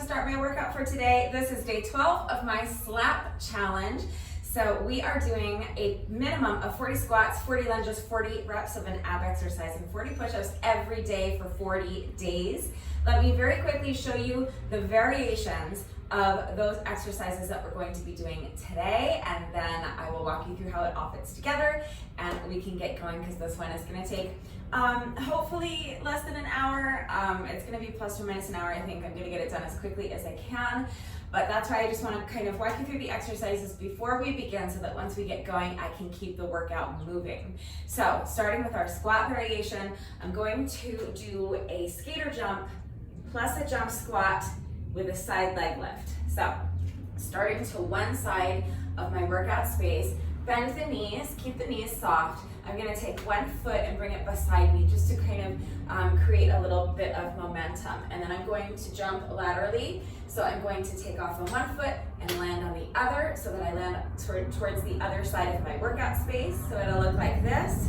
to start my workout for today. This is day 12 of my slap challenge. So we are doing a minimum of 40 squats, 40 lunges, 40 reps of an ab exercise, and 40 push-ups every day for 40 days. Let me very quickly show you the variations of those exercises that we're going to be doing today, and then I will walk you through how it all fits together and we can get going because this one is going to take hopefully less than an hour. It's going to be plus or minus an hour. I think I'm going to get it done as quickly as I can, but that's why I just want to kind of walk you through the exercises before we begin so that once we get going I can keep the workout moving. So starting with our squat variation, I'm going to do a skater jump plus a jump squat with a side leg lift. So starting to one side of my workout space, bend the knees, keep the knees soft. I'm gonna take one foot and bring it beside me just to kind of create a little bit of momentum. And then I'm going to jump laterally. So I'm going to take off on one foot and land on the other so that I land towards the other side of my workout space. So it'll look like this.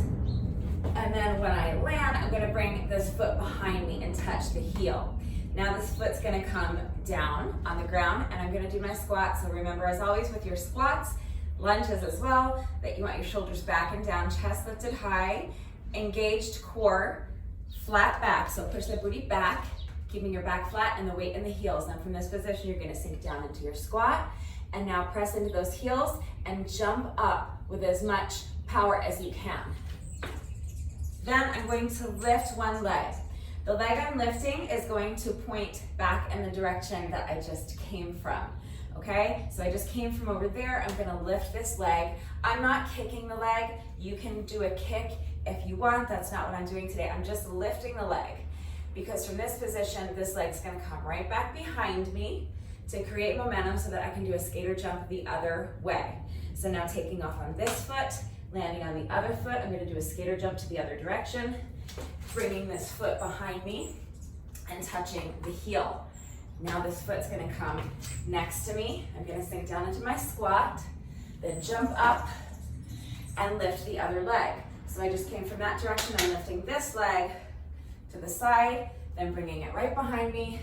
And then when I land, I'm gonna bring this foot behind me and touch the heel. Now this foot's gonna come down on the ground and I'm gonna do my squat. So remember, as always with your squats, lunges as well, that you want your shoulders back and down, chest lifted high, engaged core, flat back. So push the booty back, keeping your back flat and the weight in the heels. Then from this position, you're gonna sink down into your squat and now press into those heels and jump up with as much power as you can. Then I'm going to lift one leg. The leg I'm lifting is going to point back in the direction that I just came from, okay? So I just came from over there, I'm gonna lift this leg. I'm not kicking the leg. You can do a kick if you want. That's not what I'm doing today. I'm just lifting the leg because from this position, this leg's gonna come right back behind me to create momentum so that I can do a skater jump the other way. So now taking off on this foot, landing on the other foot, I'm gonna do a skater jump to the other direction, bringing this foot behind me and touching the heel. Now this foot's gonna come next to me. I'm gonna sink down into my squat, then jump up and lift the other leg. So I just came from that direction. I'm lifting this leg to the side, then bringing it right behind me,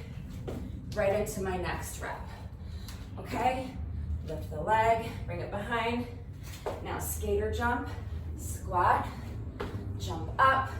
right into my next rep. Okay, lift the leg, bring it behind. Now skater jump, squat, jump up,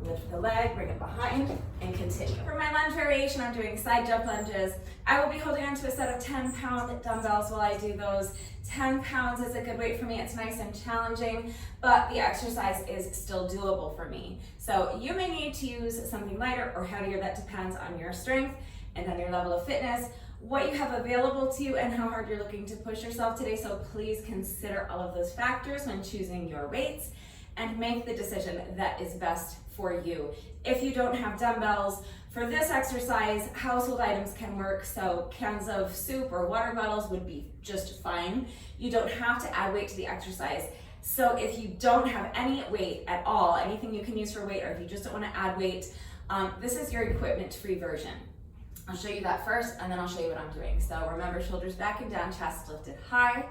lift the leg, bring it behind, and continue. For my lunge variation, I'm doing side jump lunges. I will be holding on to a set of 10-pound dumbbells while I do those. 10 pounds is a good weight for me. It's nice and challenging, but the exercise is still doable for me. So you may need to use something lighter or heavier. That depends on your strength and on your level of fitness, what you have available to you, and how hard you're looking to push yourself today. So please consider all of those factors when choosing your weights and make the decision that is best for you. If you don't have dumbbells, for this exercise, household items can work. So cans of soup or water bottles would be just fine. You don't have to add weight to the exercise. So if you don't have any weight at all, anything you can use for weight, or if you just don't want to add weight, this is your equipment-free version. I'll show you that first and then I'll show you what I'm doing. So remember, shoulders back and down, chest lifted high,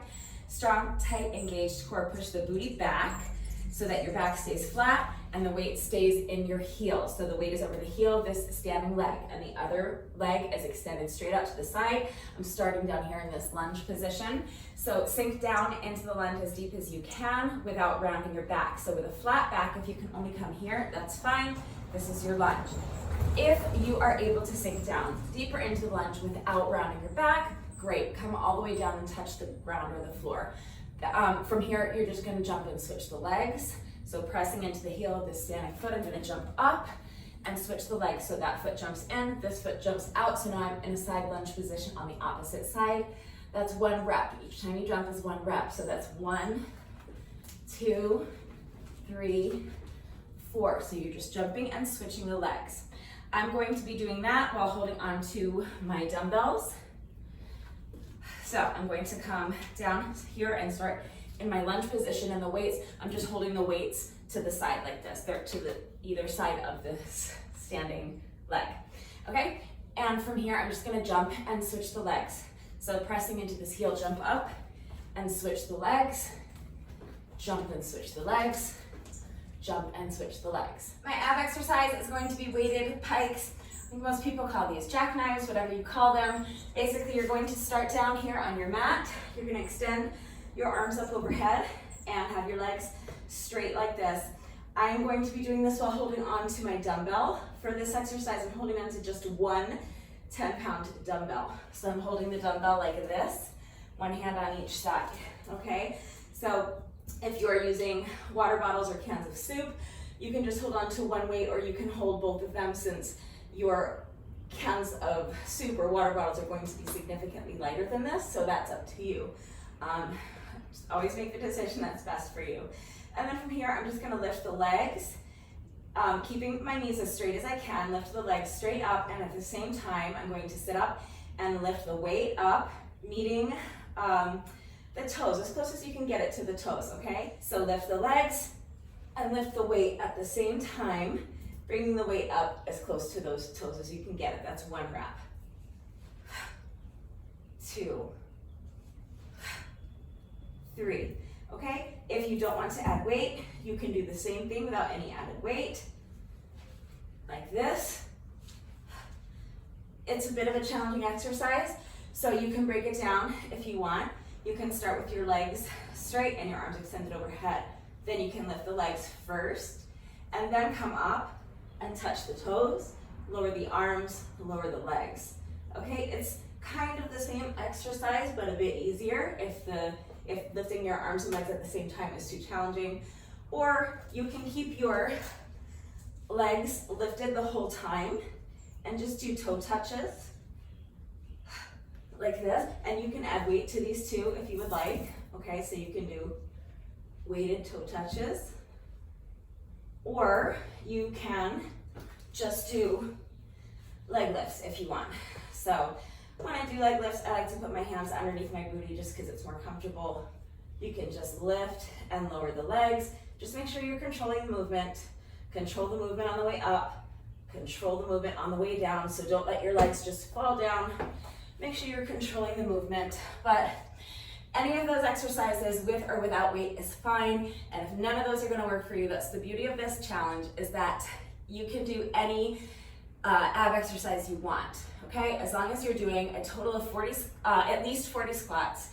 strong, tight, engaged core. Push the booty back so that your back stays flat and the weight stays in your heel. So the weight is over the heel, this standing leg, and the other leg is extended straight out to the side. I'm starting down here in this lunge position. So sink down into the lunge as deep as you can without rounding your back. So with a flat back, if you can only come here, that's fine. This is your lunge. If you are able to sink down deeper into the lunge without rounding your back, great. Come all the way down and touch the ground or the floor. From here, you're just gonna jump and switch the legs. So pressing into the heel of this standing foot, I'm gonna jump up and switch the legs. So that foot jumps in, this foot jumps out. So now I'm in a side lunge position on the opposite side. That's one rep. Each time you jump is one rep. So that's 1, 2, 3, 4. So you're just jumping and switching the legs. I'm going to be doing that while holding on to my dumbbells. So I'm going to come down here and start in my lunge position, and the weights, I'm just holding the weights to the side like this. They're to the either side of this standing leg, okay? And from here, I'm just gonna jump and switch the legs. So pressing into this heel, jump up and switch the legs, jump and switch the legs, jump and switch the legs. My ab exercise is going to be weighted pikes. I think most people call these jackknives, whatever you call them. Basically, you're going to start down here on your mat. You're gonna extend your arms up overhead and have your legs straight like this. I am going to be doing this while holding on to my dumbbell. For this exercise, I'm holding on to just one 10-pound dumbbell. So I'm holding the dumbbell like this, one hand on each side, okay? So if you're using water bottles or cans of soup, you can just hold on to one weight, or you can hold both of them, since your cans of soup or water bottles are going to be significantly lighter than this, so that's up to you. Just always make the decision that's best for you. And then from here, I'm just gonna lift the legs, keeping my knees as straight as I can, lift the legs straight up, and at the same time, I'm going to sit up and lift the weight up, meeting the toes, as close as you can get it to the toes, okay? So lift the legs and lift the weight at the same time, bringing the weight up as close to those toes as you can get it. That's one rep. 2, 3, okay? If you don't want to add weight, you can do the same thing without any added weight, like this. It's a bit of a challenging exercise, so you can break it down if you want. You can start with your legs straight and your arms extended overhead. Then you can lift the legs first, and then come up and touch the toes, lower the arms, lower the legs. Okay, it's kind of the same exercise, but a bit easier if lifting your arms and legs at the same time is too challenging. Or you can keep your legs lifted the whole time and just do toe touches like this. And you can add weight to these too if you would like. Okay, so you can do weighted toe touches, or you can just do leg lifts if you want. So when I do leg lifts, I like to put my hands underneath my booty just because it's more comfortable. You can just lift and lower the legs. Just make sure you're controlling the movement. Control the movement on the way up. Control the movement on the way down. So don't let your legs just fall down. Make sure you're controlling the movement. But any of those exercises with or without weight is fine. And if none of those are gonna work for you, that's the beauty of this challenge, is that you can do any ab exercise you want, okay? As long as you're doing a total of at least 40 squats,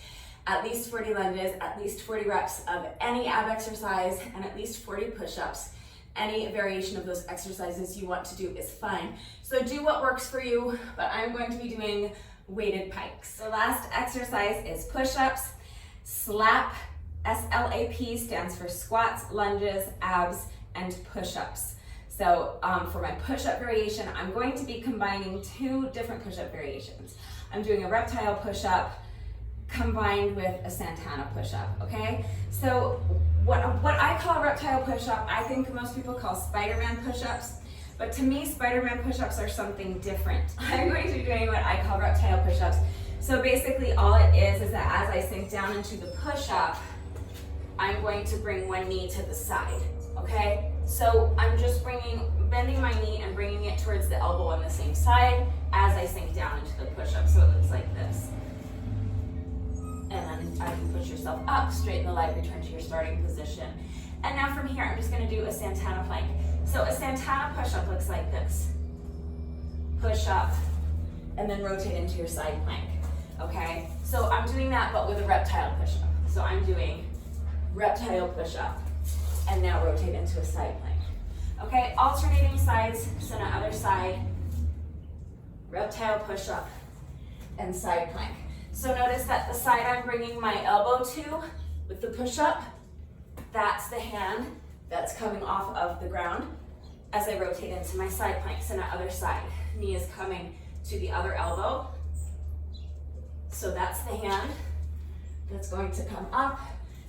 at least 40 lunges, at least 40 reps of any ab exercise, and at least 40 push-ups. Any variation of those exercises you want to do is fine. So do what works for you, but I'm going to be doing weighted pikes. The last exercise is push-ups. SLAP, S-L-A-P, stands for squats, lunges, abs, and push-ups. So for my push-up variation, I'm going to be combining 2 different push-up variations. I'm doing a reptile push-up combined with a Santana push-up, okay? So what I call reptile push-up, I think most people call Spider-Man push-ups. But to me, Spider-Man push-ups are something different. I'm going to be doing what I call reptile push-ups. So basically all it is that as I sink down into the push-up, I'm going to bring one knee to the side, okay? So I'm just bending my knee and bringing it towards the elbow on the same side as I sink down into the push-up. So it looks like this. And then as you push yourself up, straighten the leg, return to your starting position. And now from here, I'm just gonna do a Santana plank. So a Santana push-up looks like this. Push up, and then rotate into your side plank, okay? So I'm doing that, but with a reptile push-up. So I'm doing reptile push-up, and now rotate into a side plank. Okay, alternating sides, so now other side, reptile push-up, and side plank. So notice that the side I'm bringing my elbow to with the push-up, that's the hand that's coming off of the ground as I rotate into my side plank. So now other side, knee is coming to the other elbow. So that's the hand that's going to come up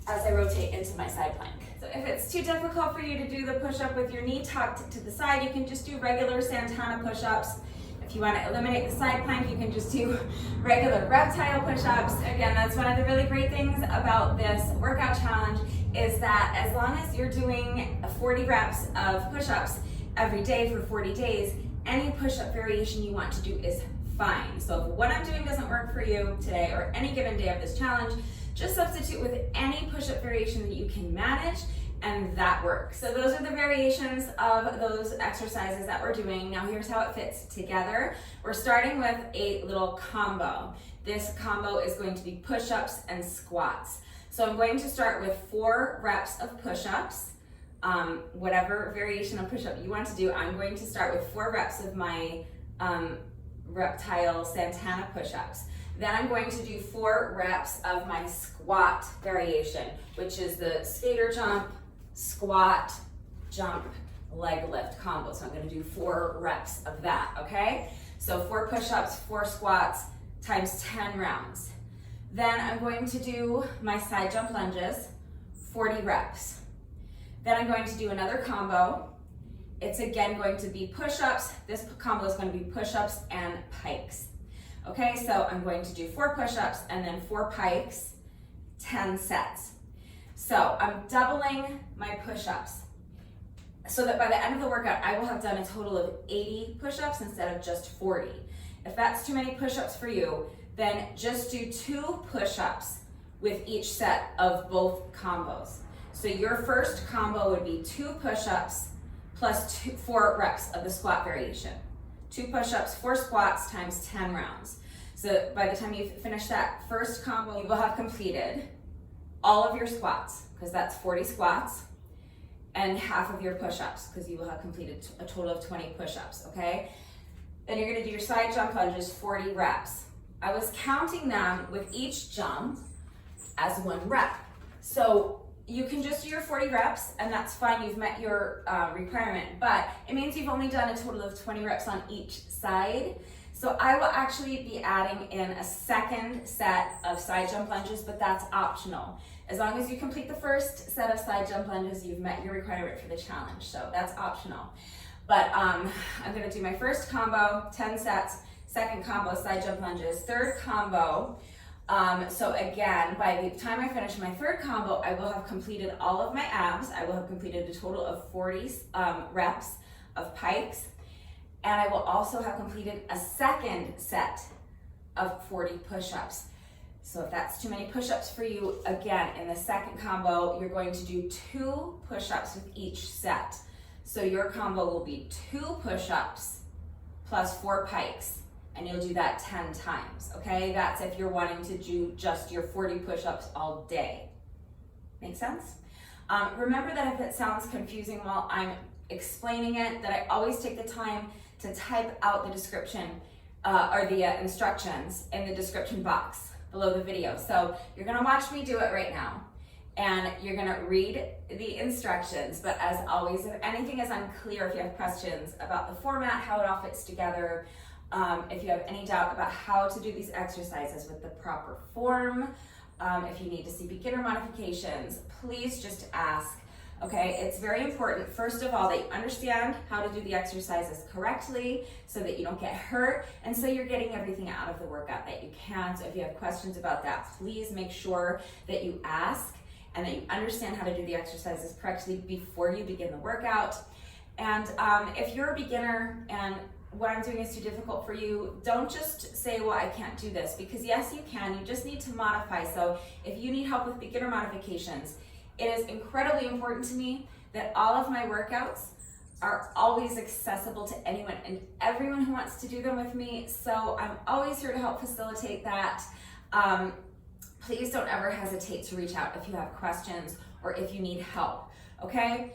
as I rotate into my side plank. So if it's too difficult for you to do the push-up with your knee tucked to the side, you can just do regular Santana push-ups. If you want to eliminate the side plank, you can just do regular reptile push-ups. Again, that's one of the really great things about this workout challenge, is that as long as you're doing 40 reps of push-ups every day for 40 days, any push-up variation you want to do is fine. So if what I'm doing doesn't work for you today or any given day of this challenge, just substitute with any push-up variation that you can manage, and that works. So those are the variations of those exercises that we're doing. Now here's how it fits together. We're starting with a little combo. This combo is going to be push-ups and squats. So I'm going to start with 4 reps of push-ups. Whatever variation of push-up you want to do, I'm going to start with 4 reps of my Reptile Santana push-ups. Then I'm going to do 4 reps of my squat variation, which is the skater jump, squat, jump, leg lift combo. So I'm going to do 4 reps of that, okay? So 4 push-ups, 4 squats, times 10 rounds. Then I'm going to do my side jump lunges, 40 reps. Then I'm going to do another combo. It's again going to be push-ups. This combo is going to be push-ups and pikes. Okay, so I'm going to do 4 push-ups and then 4 pikes, 10 sets. So I'm doubling my push-ups so that by the end of the workout, I will have done a total of 80 push-ups instead of just 40. If that's too many push-ups for you, then just do 2 push-ups with each set of both combos. So your first combo would be 2 push-ups plus 4 reps of the squat variation. 2 push-ups, 4 squats times 10 rounds. So by the time you finish that first combo, you will have completed all of your squats, because that's 40 squats, and half of your push-ups, because you will have completed a total of 20 push-ups, okay? Then you're gonna do your side jump lunges, 40 reps. I was counting them with each jump as 1 rep. So you can just do your 40 reps and that's fine, you've met your requirement, but it means you've only done a total of 20 reps on each side. So I will actually be adding in a second set of side jump lunges, but that's optional. As long as you complete the first set of side jump lunges, you've met your requirement for the challenge, so that's optional. But I'm gonna do my first combo, 10 sets, second combo, side jump lunges, third combo. So again, by the time I finish my third combo, I will have completed all of my abs. I will have completed a total of 40 reps of pikes. And I will also have completed a second set of 40 push-ups. So if that's too many push-ups for you, again, in the second combo, you're going to do 2 push-ups with each set. So your combo will be 2 push-ups plus 4 pikes. And you'll do that 10 times, okay? That's if you're wanting to do just your 40 push-ups all day. Make sense? Remember that if it sounds confusing while I'm explaining it, that I always take the time to type out the description or the instructions in the description box below the video. So you're gonna watch me do it right now and you're gonna read the instructions, but as always, if anything is unclear, if you have questions about the format, how it all fits together, if you have any doubt about how to do these exercises with the proper form, if you need to see beginner modifications, please just ask. Okay, it's very important, first of all, that you understand how to do the exercises correctly so that you don't get hurt and so you're getting everything out of the workout that you can. So if you have questions about that, please make sure that you ask and that you understand how to do the exercises correctly before you begin the workout. And if you're a beginner and what I'm doing is too difficult for you, don't just say, well, I can't do this, because yes, you can, you just need to modify. So if you need help with beginner modifications, it is incredibly important to me that all of my workouts are always accessible to anyone and everyone who wants to do them with me. So I'm always here to help facilitate that. Please don't ever hesitate to reach out if you have questions or if you need help, okay?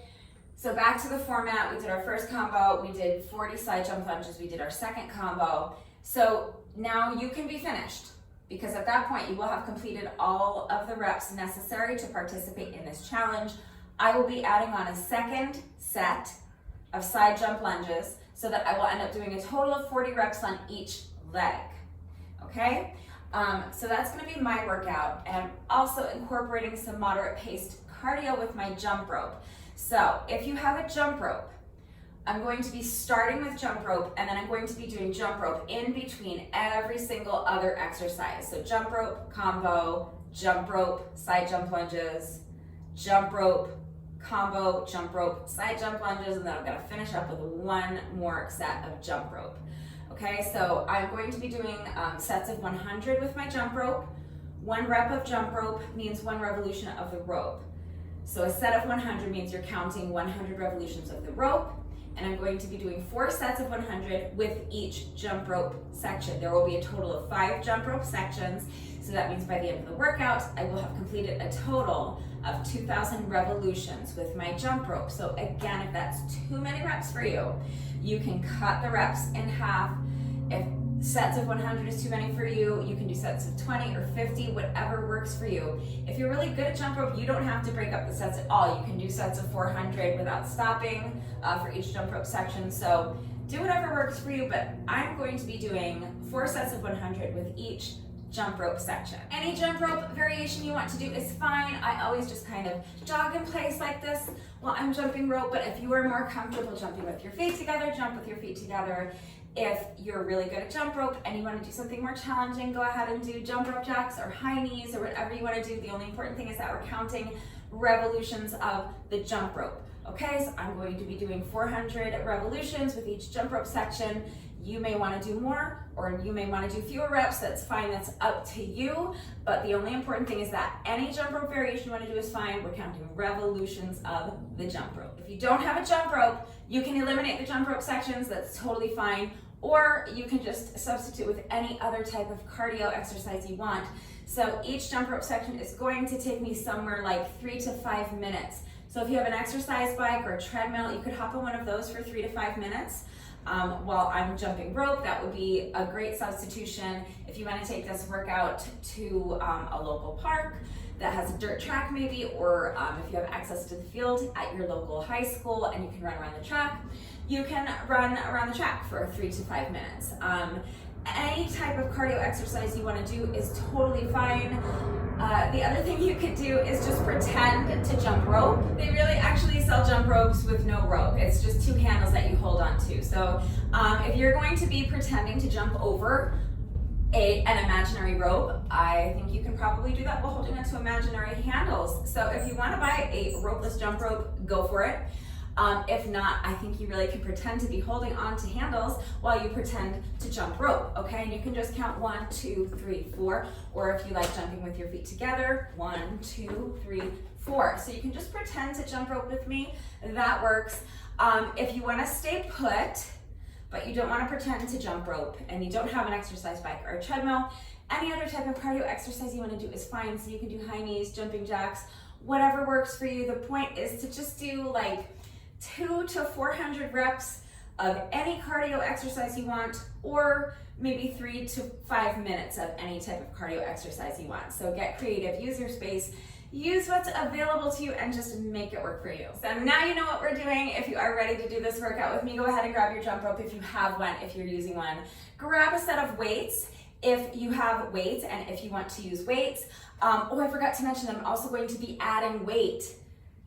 So back to the format, we did our first combo, we did 40 side jump lunges, we did our second combo. So now you can be finished, because at that point you will have completed all of the reps necessary to participate in this challenge. I will be adding on a second set of side jump lunges so that I will end up doing a total of 40 reps on each leg, okay? So that's gonna be my workout, and also incorporating some moderate paced cardio with my jump rope. So if you have a jump rope, I'm going to be starting with jump rope and then I'm going to be doing jump rope in between every single other exercise. So jump rope, combo, jump rope, side jump lunges, jump rope, combo, jump rope, side jump lunges, and then I'm gonna finish up with 1 more set of jump rope. Okay, so I'm going to be doing sets of 100 with my jump rope. 1 rep of jump rope means 1 revolution of the rope. So a set of 100 means you're counting 100 revolutions of the rope, and I'm going to be doing 4 sets of 100 with each jump rope section. There will be a total of 5 jump rope sections, so that means by the end of the workout, I will have completed a total of 2,000 revolutions with my jump rope. So again, if that's too many reps for you, you can cut the reps in half. If sets of 100 is too many for you, you can do sets of 20 or 50, whatever works for you. If you're really good at jump rope, you don't have to break up the sets at all. You can do sets of 400 without stopping for each jump rope section. So do whatever works for you, but I'm going to be doing 4 sets of 100 with each jump rope section. Any jump rope variation you want to do is fine. I always just kind of jog in place like this while I'm jumping rope, but if you are more comfortable jumping with your feet together, jump with your feet together. If you're really good at jump rope and you want to do something more challenging, go ahead and do jump rope jacks or high knees or whatever you want to do. The only important thing is that we're counting revolutions of the jump rope. Okay, so I'm going to be doing 400 revolutions with each jump rope section. You may want to do more or you may want to do fewer reps. That's fine, that's up to you. But the only important thing is that any jump rope variation you want to do is fine. We're counting revolutions of the jump rope. If you don't have a jump rope, you can eliminate the jump rope sections. That's totally fine. Or you can just substitute with any other type of cardio exercise you want. So each jump rope section is going to take me somewhere like 3 to 5 minutes. So if you have an exercise bike or a treadmill, you could hop on one of those for 3 to 5 minutes. While I'm jumping rope, that would be a great substitution. If you want to take this workout to a local park that has a dirt track maybe, or if you have access to the field at your local high school and you can run around the track, you can run around the track for 3 to 5 minutes. Any type of cardio exercise you want to do is totally fine. The other thing you could do is just pretend to jump rope. They really actually sell jump ropes with no rope. It's just 2 handles that you hold on to. So if you're going to be pretending to jump over an imaginary rope, I think you can probably do that while holding onto imaginary handles. So if you want to buy a ropeless jump rope, go for it. If not, I think you really can pretend to be holding on to handles while you pretend to jump rope, okay? And you can just count 1, 2, 3, 4, or if you like jumping with your feet together, 1, 2, 3, 4. So you can just pretend to jump rope with me. That works. If you want to stay put, but you don't want to pretend to jump rope and you don't have an exercise bike or a treadmill, any other type of cardio exercise you want to do is fine. So you can do high knees, jumping jacks, whatever works for you. The point is to just do like 200 to 400 reps of any cardio exercise you want, or maybe 3 to 5 minutes of any type of cardio exercise you want. So get creative, use your space, use what's available to you, and just make it work for you. So now you know what we're doing. If you are ready to do this workout with me, go ahead and grab your jump rope if you have one, if you're using one. Grab a set of weights if you have weights and if you want to use weights. I forgot to mention, I'm also going to be adding weight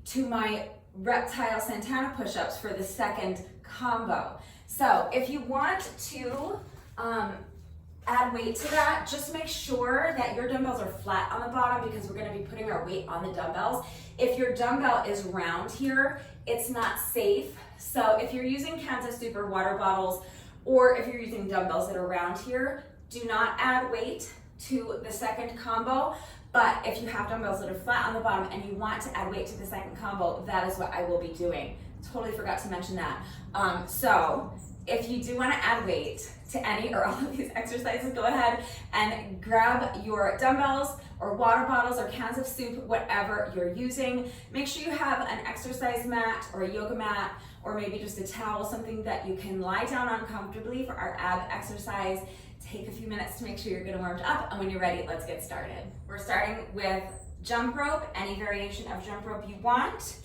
to my Reptile Santana push-ups for the second combo. So if you want to add weight to that, just make sure that your dumbbells are flat on the bottom because we're going to be putting our weight on the dumbbells. If your dumbbell is round here, it's not safe. So if you're using Kansas Super water bottles, or if you're using dumbbells that are round here, do not add weight to the second combo. But if you have dumbbells that are flat on the bottom and you want to add weight to the second combo, that is what I will be doing. Totally forgot to mention that. So if you do want to add weight to any or all of these exercises, go ahead and grab your dumbbells or water bottles or cans of soup, whatever you're using. Make sure you have an exercise mat or a yoga mat, or maybe just a towel, something that you can lie down on comfortably for our ab exercise. Take a few minutes to make sure you're good and warmed up, and when you're ready, let's get started. We're starting with jump rope, any variation of jump rope you want.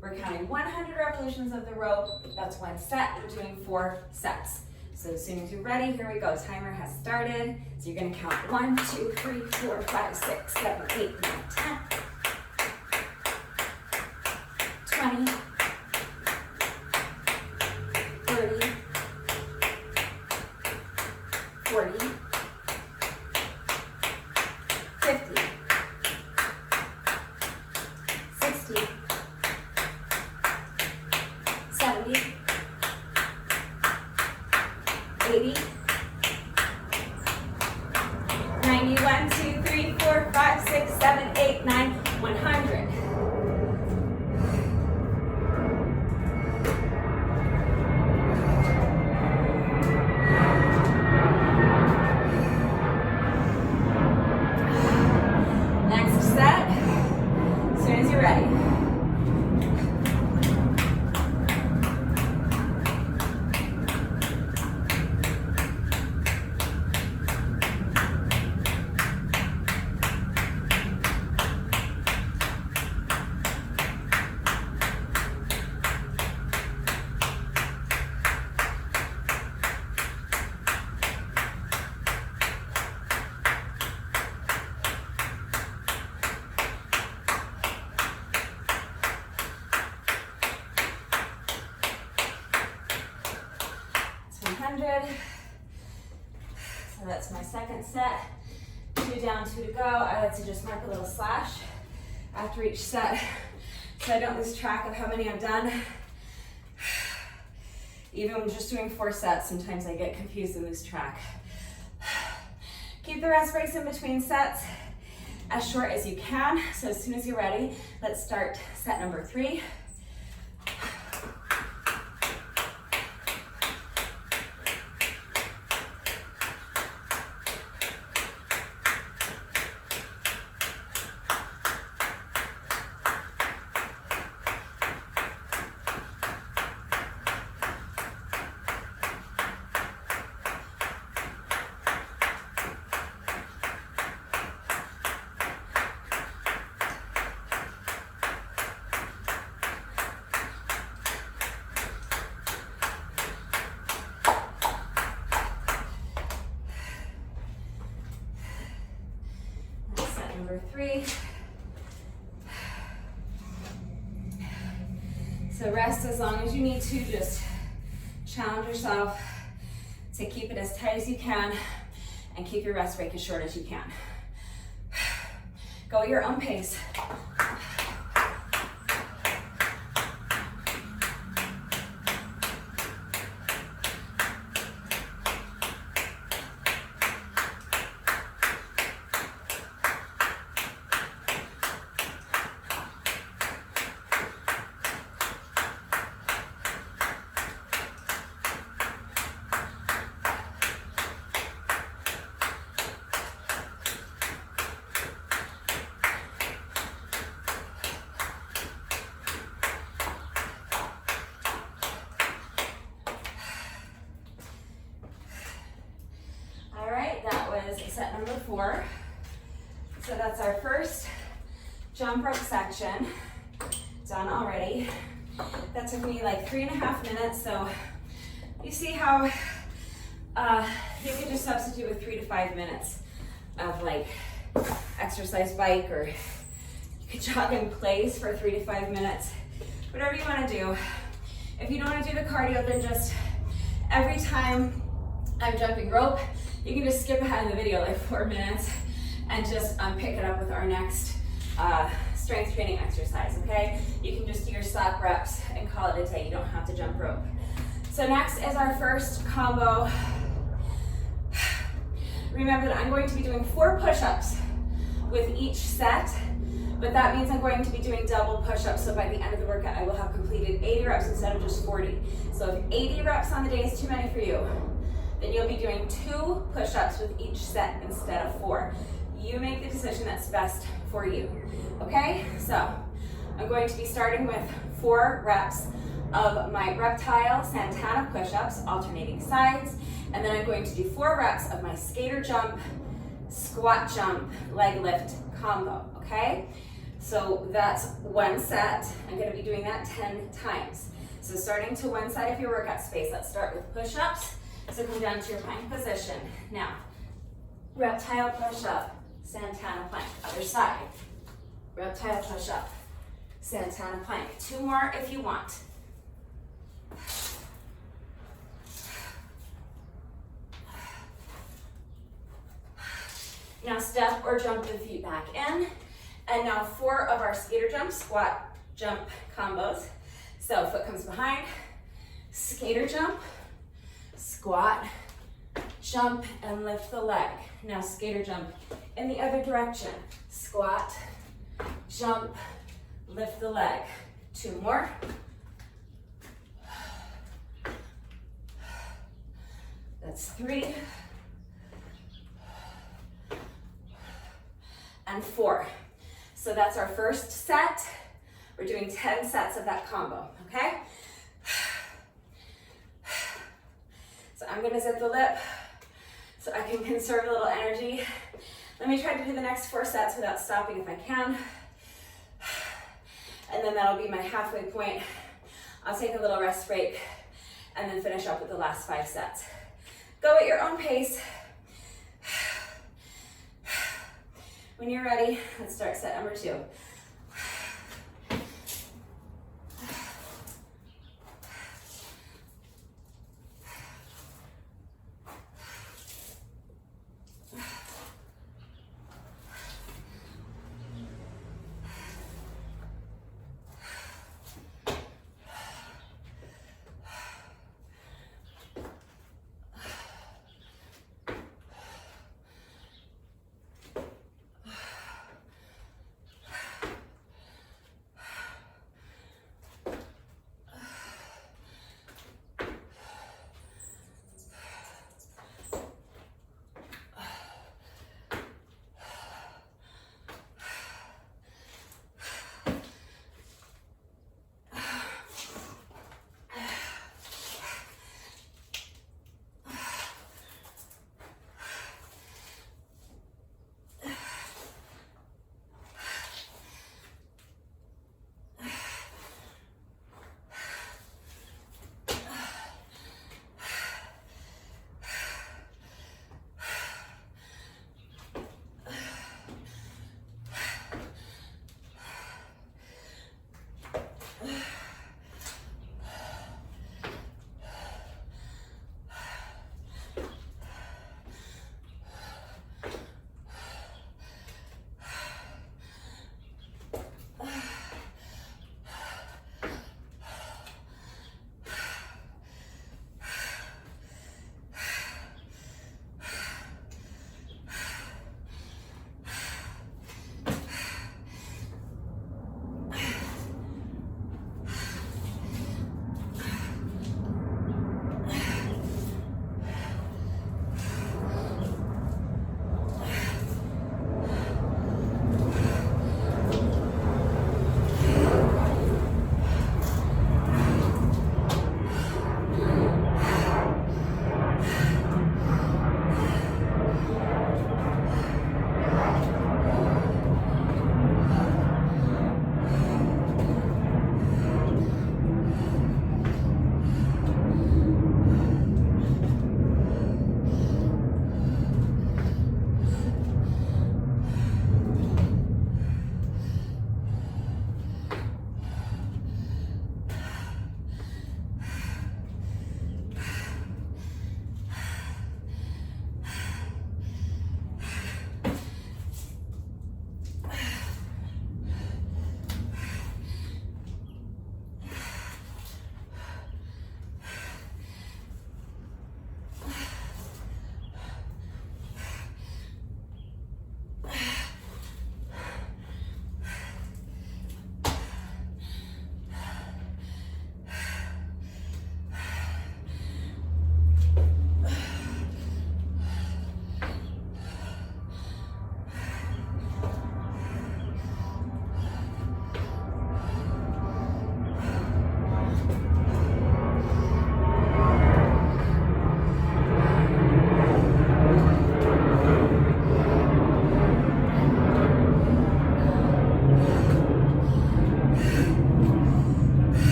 We're counting 100 revolutions of the rope. That's 1 set. We're doing 4 sets. So as soon as you're ready, here we go. Timer has started. So you're gonna count 1, 2, 3, 4, 5, 6, 7, 8, 9, 10, 20, 30, 40, 50, 60, 70, 80, 90, 1, 2, 3, 4, 5, 6, 7, 8, 9, 100. that's my second set. 2 down, 2 to go. I like to just mark a little slash after each set so I don't lose track of how many I've done. Even when just doing 4 sets, sometimes I get confused and lose track. Keep the rest breaks in between sets as short as you can. So as soon as you're ready, let's start set number 3. Number 3. So rest as long as you need to, just challenge yourself to keep it as tight as you can and keep your rest break as short as you can. Go at your own pace. Set number 4. So that's our first jump rope section done already. That took me like 3.5 minutes. So you see how you could just substitute with 3 to 5 minutes of like exercise bike, or you could jog in place for 3 to 5 minutes, whatever you want to do. If you don't want to do the cardio, then just every time I'm jumping rope, you can just skip ahead in the video like 4 minutes and just pick it up with our next strength training exercise, okay? You can just do your slap reps and call it a day. You don't have to jump rope. So next is our first combo. Remember that I'm going to be doing 4 push-ups with each set, but that means I'm going to be doing double push-ups. So by the end of the workout, I will have completed 80 reps instead of just 40. So if 80 reps on the day is too many for you, then you'll be doing 2 push-ups with each set instead of 4. You make the decision that's best for you, okay? So I'm going to be starting with 4 reps of my Reptile Santana push-ups, alternating sides, and then I'm going to do 4 reps of my skater jump, squat jump, leg lift combo, okay? So that's 1 set. I'm gonna be doing that 10 times. So starting to one side of your workout space, let's start with push-ups. So come down to your plank position. Now, Reptile push-up, Santana plank. Other side, Reptile push-up, Santana plank. 2 more if you want. Now step or jump the feet back in. And now 4 of our skater jump, squat, jump combos. So foot comes behind, skater jump, squat, jump, and lift the leg. Now skater jump in the other direction. Squat, jump, lift the leg. 2 more. That's 3. And 4. So that's our first set. We're doing 10 sets of that combo, okay? So I'm gonna zip the lip so I can conserve a little energy. Let me try to do the next 4 sets without stopping if I can. And then that'll be my halfway point. I'll take a little rest break and then finish up with the last 5 sets. Go at your own pace. When you're ready, let's start set number 2.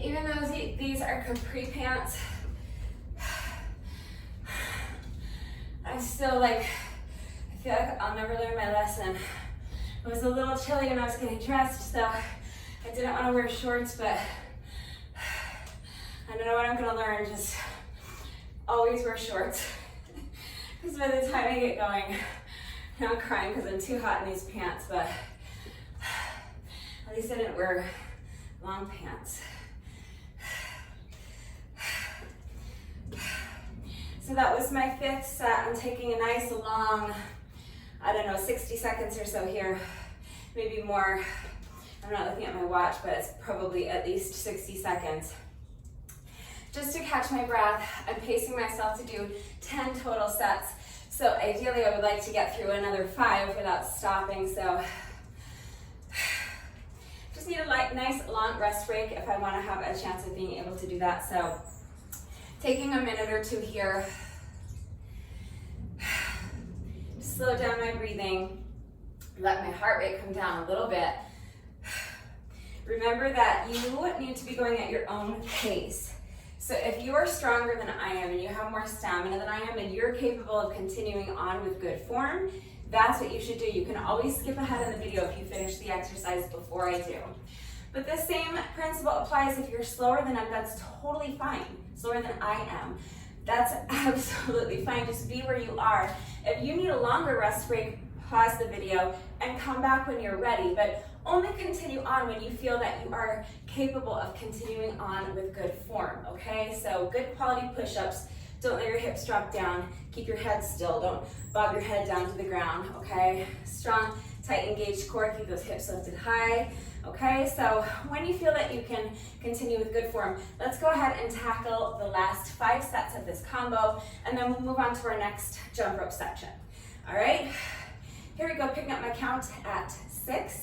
Even though these are capri pants, I'm still like, I feel like I'll never learn my lesson. It was a little chilly when I was getting dressed, so I didn't want to wear shorts, but I don't know what I'm gonna learn, just always wear shorts. Because by the time I get going, I'm crying because I'm too hot in these pants, but at least I didn't wear long pants. So that was my 5th set. I'm taking a nice long, I don't know, 60 seconds or so here, maybe more. I'm not looking at my watch, but it's probably at least 60 seconds. Just to catch my breath, I'm pacing myself to do 10 total sets. So ideally I would like to get through another 5 without stopping. So just need a nice long rest break if I want to have a chance of being able to do that. So taking a minute or 2 here. Slow down my breathing. Let my heart rate come down a little bit. Remember that you need to be going at your own pace. So if you are stronger than I am and you have more stamina than I am and you're capable of continuing on with good form, that's what you should do. You can always skip ahead in the video if you finish the exercise before I do. But the same principle applies if you're slower than I'm, that's totally fine. Slower than I am, that's absolutely fine. Just be where you are. If you need a longer rest break, pause the video and come back when you're ready, but only continue on when you feel that you are capable of continuing on with good form, okay? So good quality push-ups. Don't let your hips drop down. Keep your head still. Don't bob your head down to the ground, okay? Strong, tight, engaged core. Keep those hips lifted high, okay? So when you feel that you can continue with good form, let's go ahead and tackle the last 5 sets of this combo, and then we'll move on to our next jump rope section, all right? Here we go, picking up my count at 6.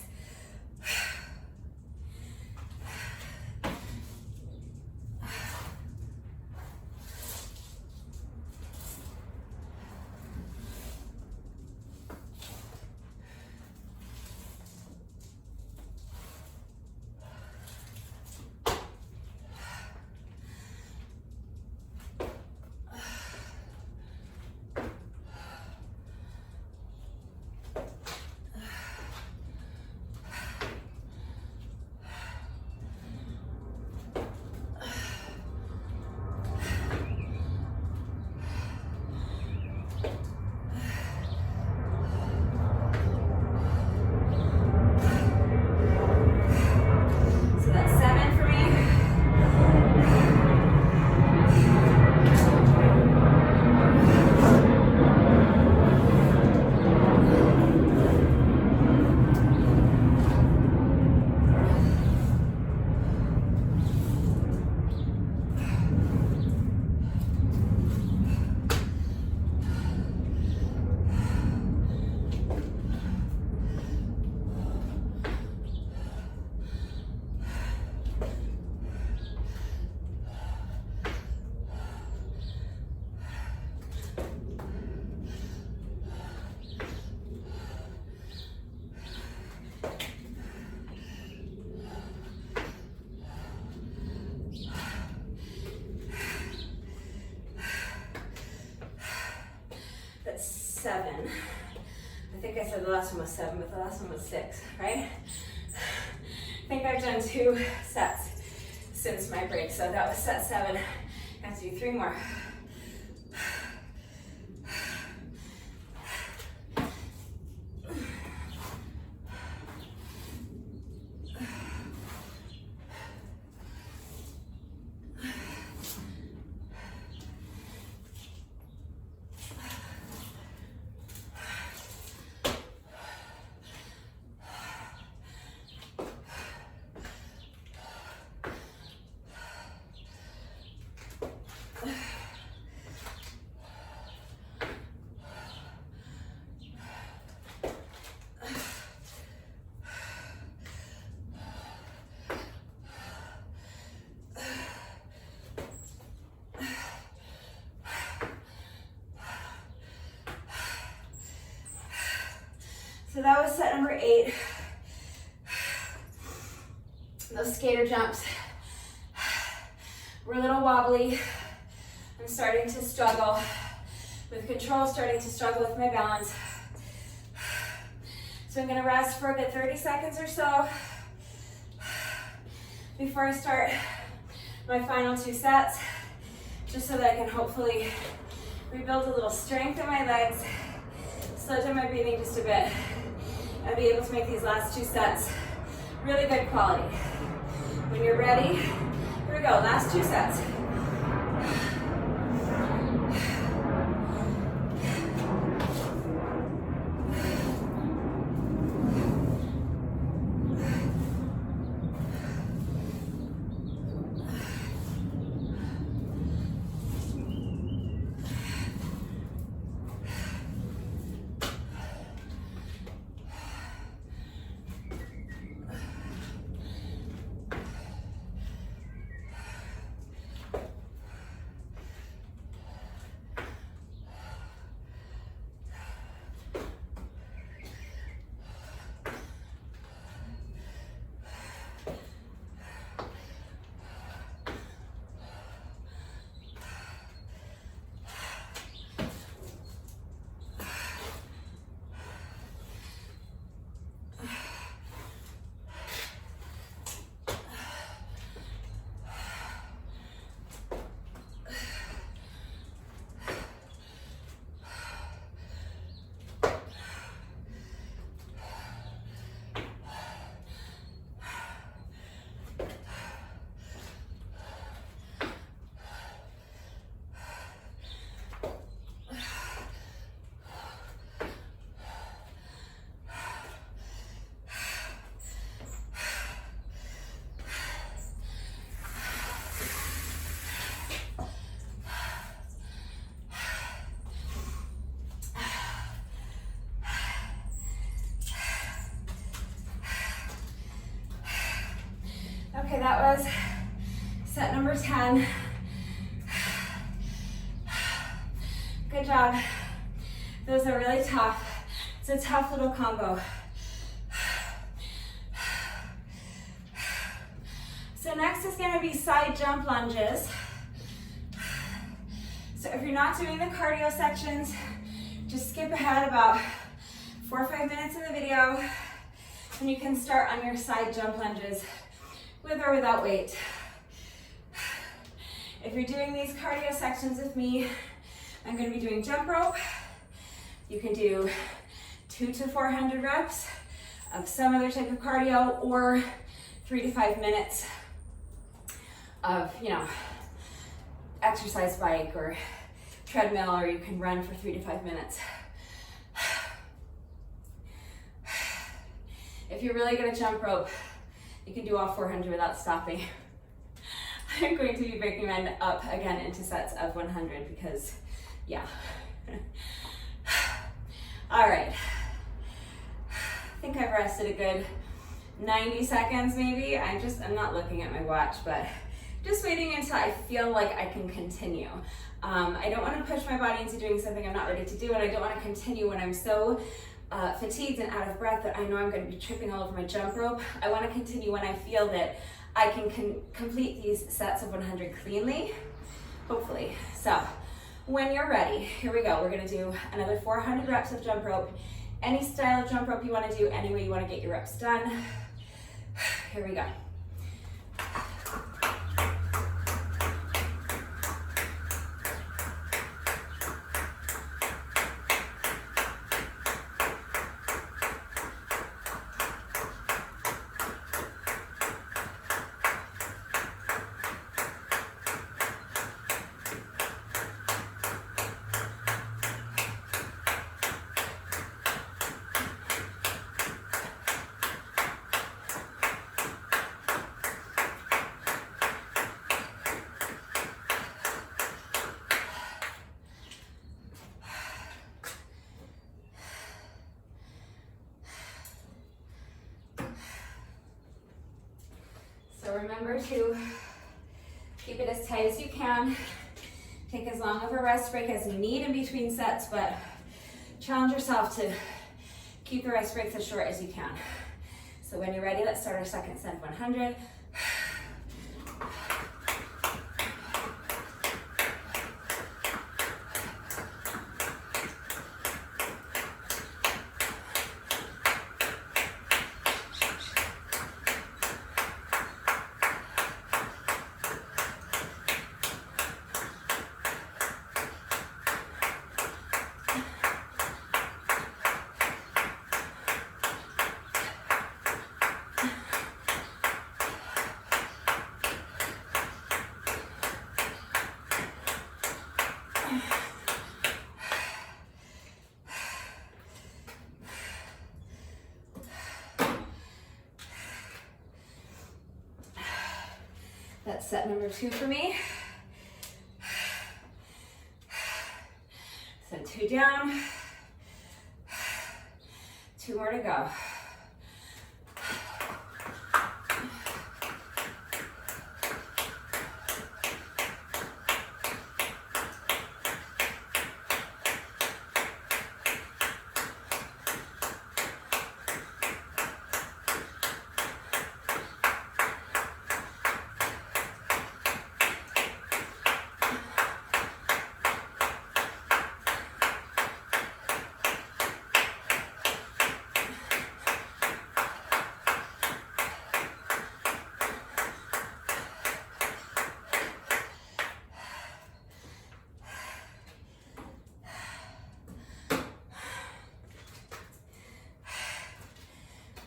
That's 7. I think I said the last one was 7, but the last one was 6, right? I think I've done 2 sets since my break, so that was set 7. I have to do 3 more. So that was set number 8. Those skater jumps We're a little wobbly. I'm starting to struggle with control, starting to struggle with my balance. So I'm gonna rest for a good 30 seconds or so before I start my final 2 sets, just so that I can hopefully rebuild a little strength in my legs, slow down my breathing just a bit, and be able to make these last 2 sets really good quality. When you're ready, here we go, last 2 sets. Okay, that was set number 10. Good job. Those are really tough. It's a tough little combo. So next is going to be side jump lunges. So if you're not doing the cardio sections, just skip ahead about 4 or 5 minutes in the video, and you can start on your side jump lunges, with or without weight. If you're doing these cardio sections with me, I'm going to be doing jump rope. You can do 200 to 400 reps of some other type of cardio, or 3 to 5 minutes of, exercise bike or treadmill, or you can run for 3 to 5 minutes. If you're really good at jump rope, you can do all 400 without stopping. I'm going to be breaking mine up again into sets of 100 because, yeah. All right. I think I've rested a good 90 seconds maybe. I'm not looking at my watch, but just waiting until I feel like I can continue. I don't want to push my body into doing something I'm not ready to do, and I don't want to continue when I'm so fatigued and out of breath that I know I'm going to be tripping all over my jump rope. I want to continue when I feel that I can complete these sets of 100 cleanly, hopefully. So when you're ready, here we go. We're going to do another 400 reps of jump rope. Any style of jump rope you want to do, any way you want to get your reps done. Here we go. So remember to keep it as tight as you can. Take as long of a rest break as you need in between sets, but challenge yourself to keep the rest breaks as short as you can. So when you're ready, let's start our second set of 100. That's set number 2 for me. So 2 down, 2 more to go.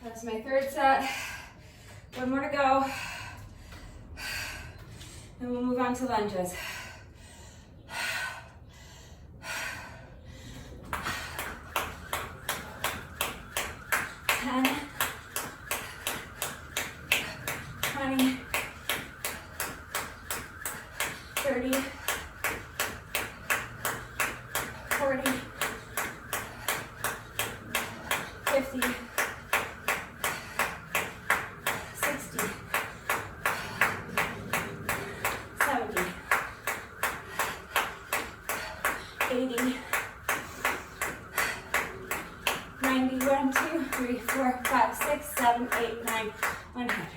That's my 3rd set. 1 more to go. And we'll move on to lunges. 10, 20, 30, 40, 50, 80, 90, 1, 2, 3, 4, 5, 6, 7, 8, 9, 100.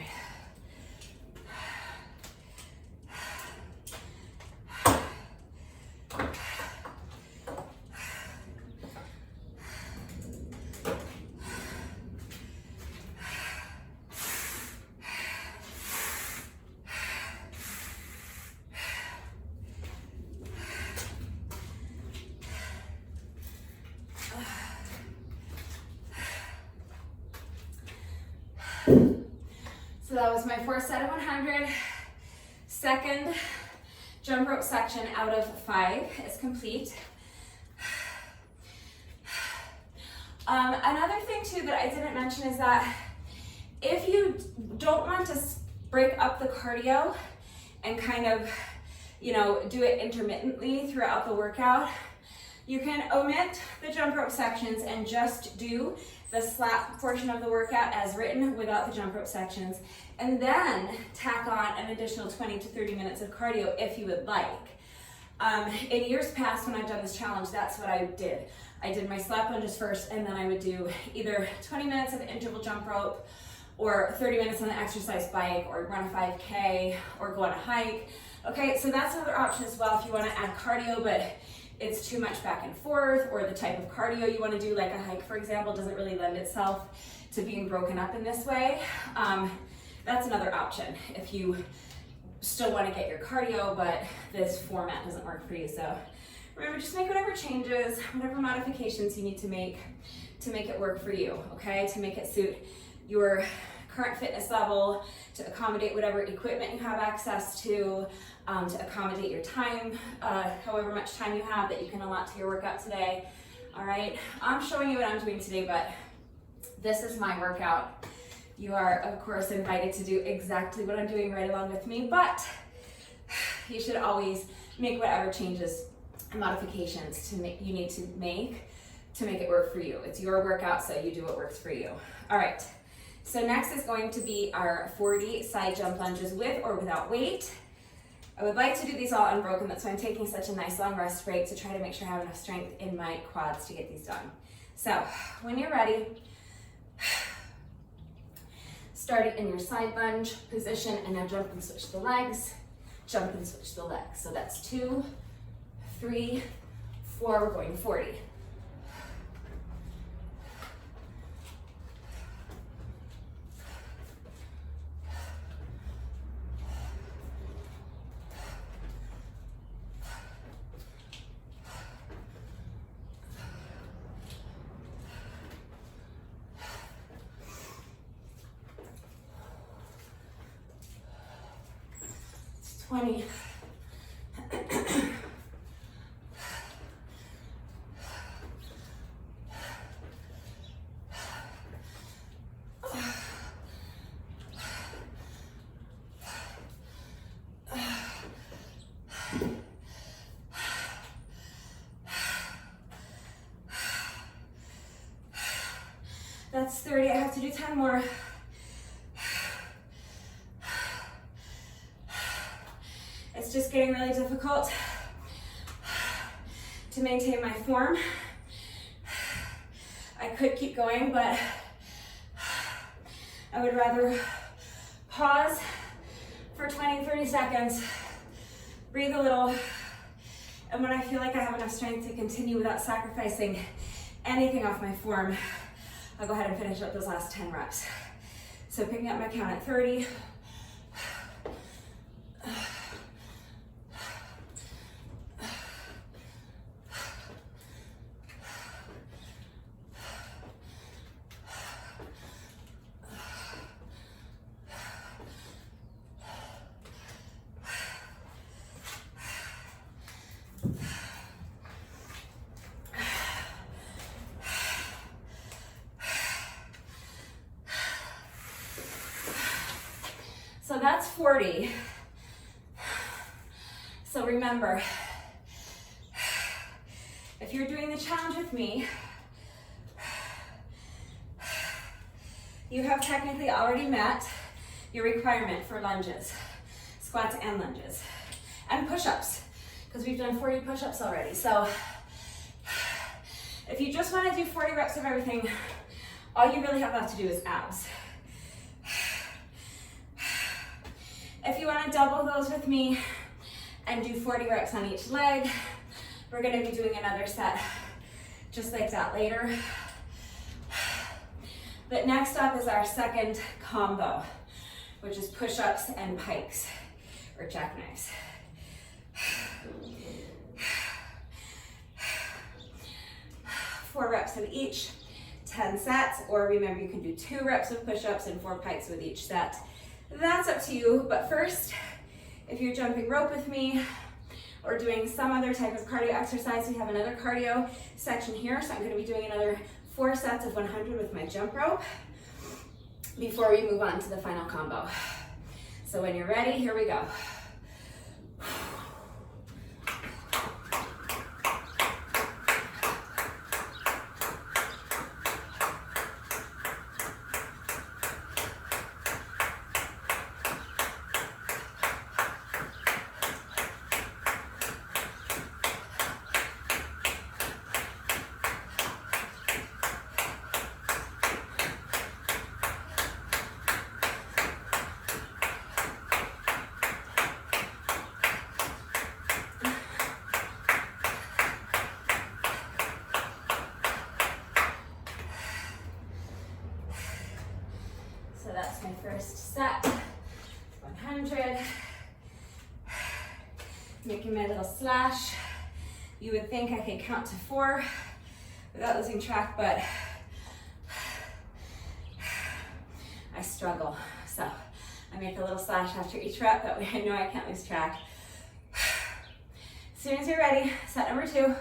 So that was my 4th set of 100. 2nd jump rope section out of 5 is complete. Another thing too that I didn't mention is that if you don't want to break up the cardio and kind of, do it intermittently throughout the workout, you can omit the jump rope sections and just do the slap portion of the workout as written without the jump rope sections, and then tack on an additional 20 to 30 minutes of cardio if you would like. In years past when I've done this challenge, that's what I did. I did my slap lunges first, and then I would do either 20 minutes of interval jump rope or 30 minutes on the exercise bike, or run a 5K or go on a hike. Okay, so that's another option as well if you want to add cardio, but it's too much back and forth, or the type of cardio you want to do, like a hike for example, doesn't really lend itself to being broken up in this way. That's another option if you still want to get your cardio but this format doesn't work for you. So remember, just make whatever changes, whatever modifications you need to make it work for you, okay? To make it suit your current fitness level, to accommodate whatever equipment you have access to accommodate your time, however much time you have that you can allot to your workout today. All right, I'm showing you what I'm doing today, but this is my workout. You are, of course, invited to do exactly what I'm doing right along with me, but you should always make whatever changes and modifications you need to make it work for you. It's your workout, so you do what works for you. All right, so next is going to be our 40 side jump lunges with or without weight. I would like to do these all unbroken, that's why I'm taking such a nice long rest break to try to make sure I have enough strength in my quads to get these done. So when you're ready, start it in your side lunge position, and now jump and switch the legs, jump and switch the legs. So that's 2, 3, 4, we're going 40. It's 20. That's 30, I have to do 10 more. It's just getting really difficult to maintain my form. I could keep going, but I would rather pause for 20, 30 seconds, breathe a little, and when I feel like I have enough strength to continue without sacrificing anything off my form, I'll go ahead and finish up those last 10 reps. So picking up my count at 30. So that's 40. So remember, if you're doing the challenge with me, you have technically already met your requirement for lunges, squats and lunges, and push-ups, because we've done 40 push-ups already. So if you just want to do 40 reps of everything, all you really have left to do is abs. If you want to double those with me and do 40 reps on each leg, we're going to be doing another set just like that later. But next up is our second combo, which is push-ups and pikes, or jackknives. 4 reps of each, 10 sets, or remember you can do 2 reps of push-ups and 4 pikes with each set. That's up to you, but first, if you're jumping rope with me or doing some other type of cardio exercise, we have another cardio section here, so I'm going to be doing another 4 sets of 100 with my jump rope before we move on to the final combo. So when you're ready, here we go. So that's my first set, 100. Making my little slash. You would think I could count to 4 without losing track, but I struggle. So I make a little slash after each rep, that way I know I can't lose track. As soon as you're ready, set number 2.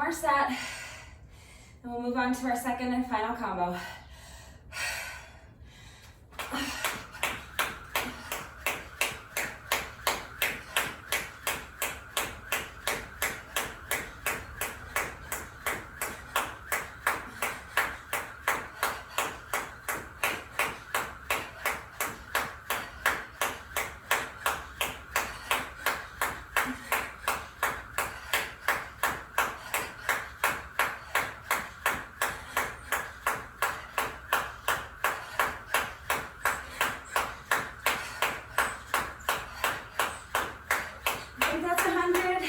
more set, and we'll move on to our second and final combo. That's 100.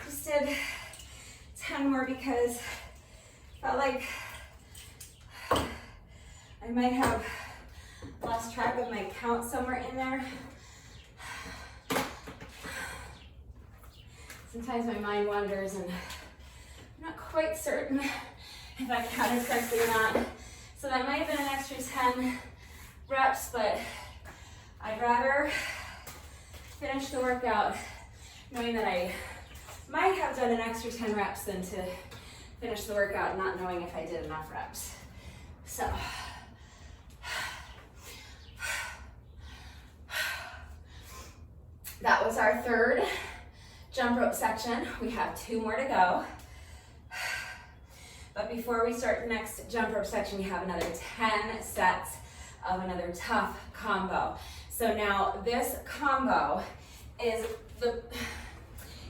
Just did 10 more because I felt like I might have lost track of my count somewhere in there. Sometimes my mind wanders and I'm not quite certain if I counted correctly or not. So that might have been an extra 10 reps, but I'd rather finish the workout knowing that I might have done an extra 10 reps than to finish the workout not knowing if I did enough reps. So, that was our third jump rope section. We have 2 more to go. But before we start the next jump rope section, we have another 10 sets of another tough combo. So now this combo is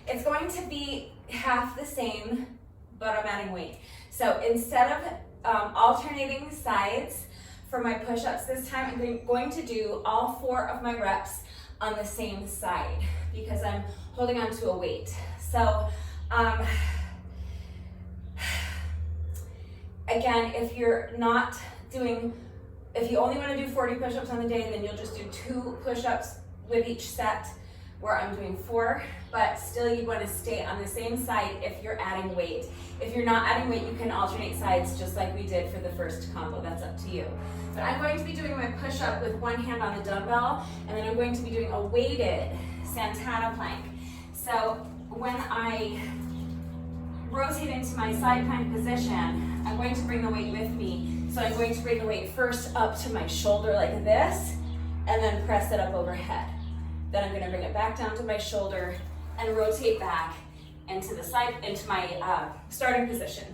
it's going to be half the same, but I'm adding weight. So instead of alternating sides for my push-ups this time, I'm going to do all 4 of my reps on the same side because I'm holding on to a weight. So again, if you're not doing, if you only want to do 40 push-ups on the day, then you'll just do 2 push-ups with each set, where I'm doing 4, but still you want to stay on the same side if you're adding weight. If you're not adding weight, you can alternate sides just like we did for the first combo. That's up to you. But I'm going to be doing my push-up with one hand on the dumbbell, and then I'm going to be doing a weighted Santana plank. So when I rotate into my side plank position, I'm going to bring the weight with me. So I'm going to bring the weight first up to my shoulder like this, and then press it up overhead. Then I'm going to bring it back down to my shoulder and rotate back into the side, into my starting position.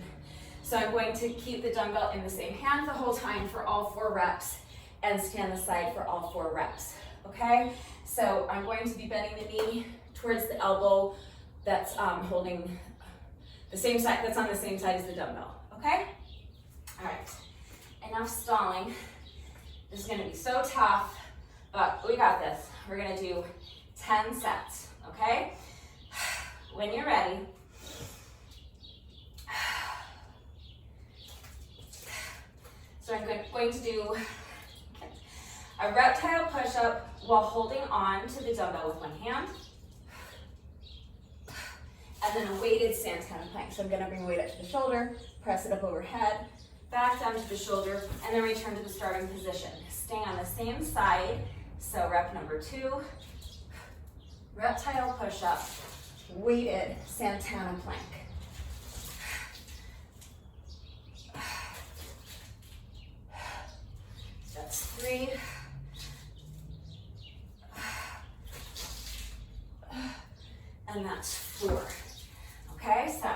So I'm going to keep the dumbbell in the same hand the whole time for all 4 reps and stand aside for all 4 reps, okay? So I'm going to be bending the knee towards the elbow that's holding the same side, that's on the same side as the dumbbell, okay? All right, enough stalling. This is gonna be so tough, but we got this. We're gonna do 10 sets, okay? When you're ready, so I'm going to do a reptile push-up while holding on to the dumbbell with one hand, and then a weighted Santana plank. So I'm gonna bring the weight up to the shoulder, press it up overhead, back down to the shoulder, and then return to the starting position. Staying on the same side. So rep number 2, reptile push-up, weighted Santana plank. That's 3. And that's 4. Okay, so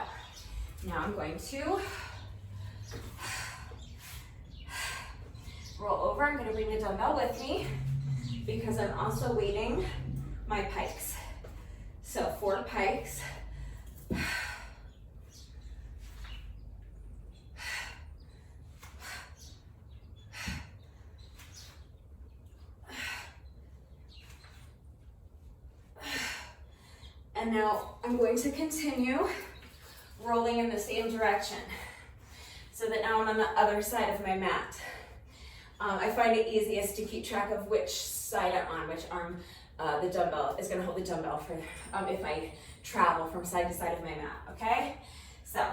now I'm going to roll over. I'm going to bring the dumbbell with me because I'm also weighting my pikes. So 4 pikes. And now I'm going to continue rolling in the same direction so that now I'm on the other side of my mat. I find it easiest to keep track of which side I'm on, which arm the dumbbell is going to hold the dumbbell for if I travel from side to side of my mat, okay? So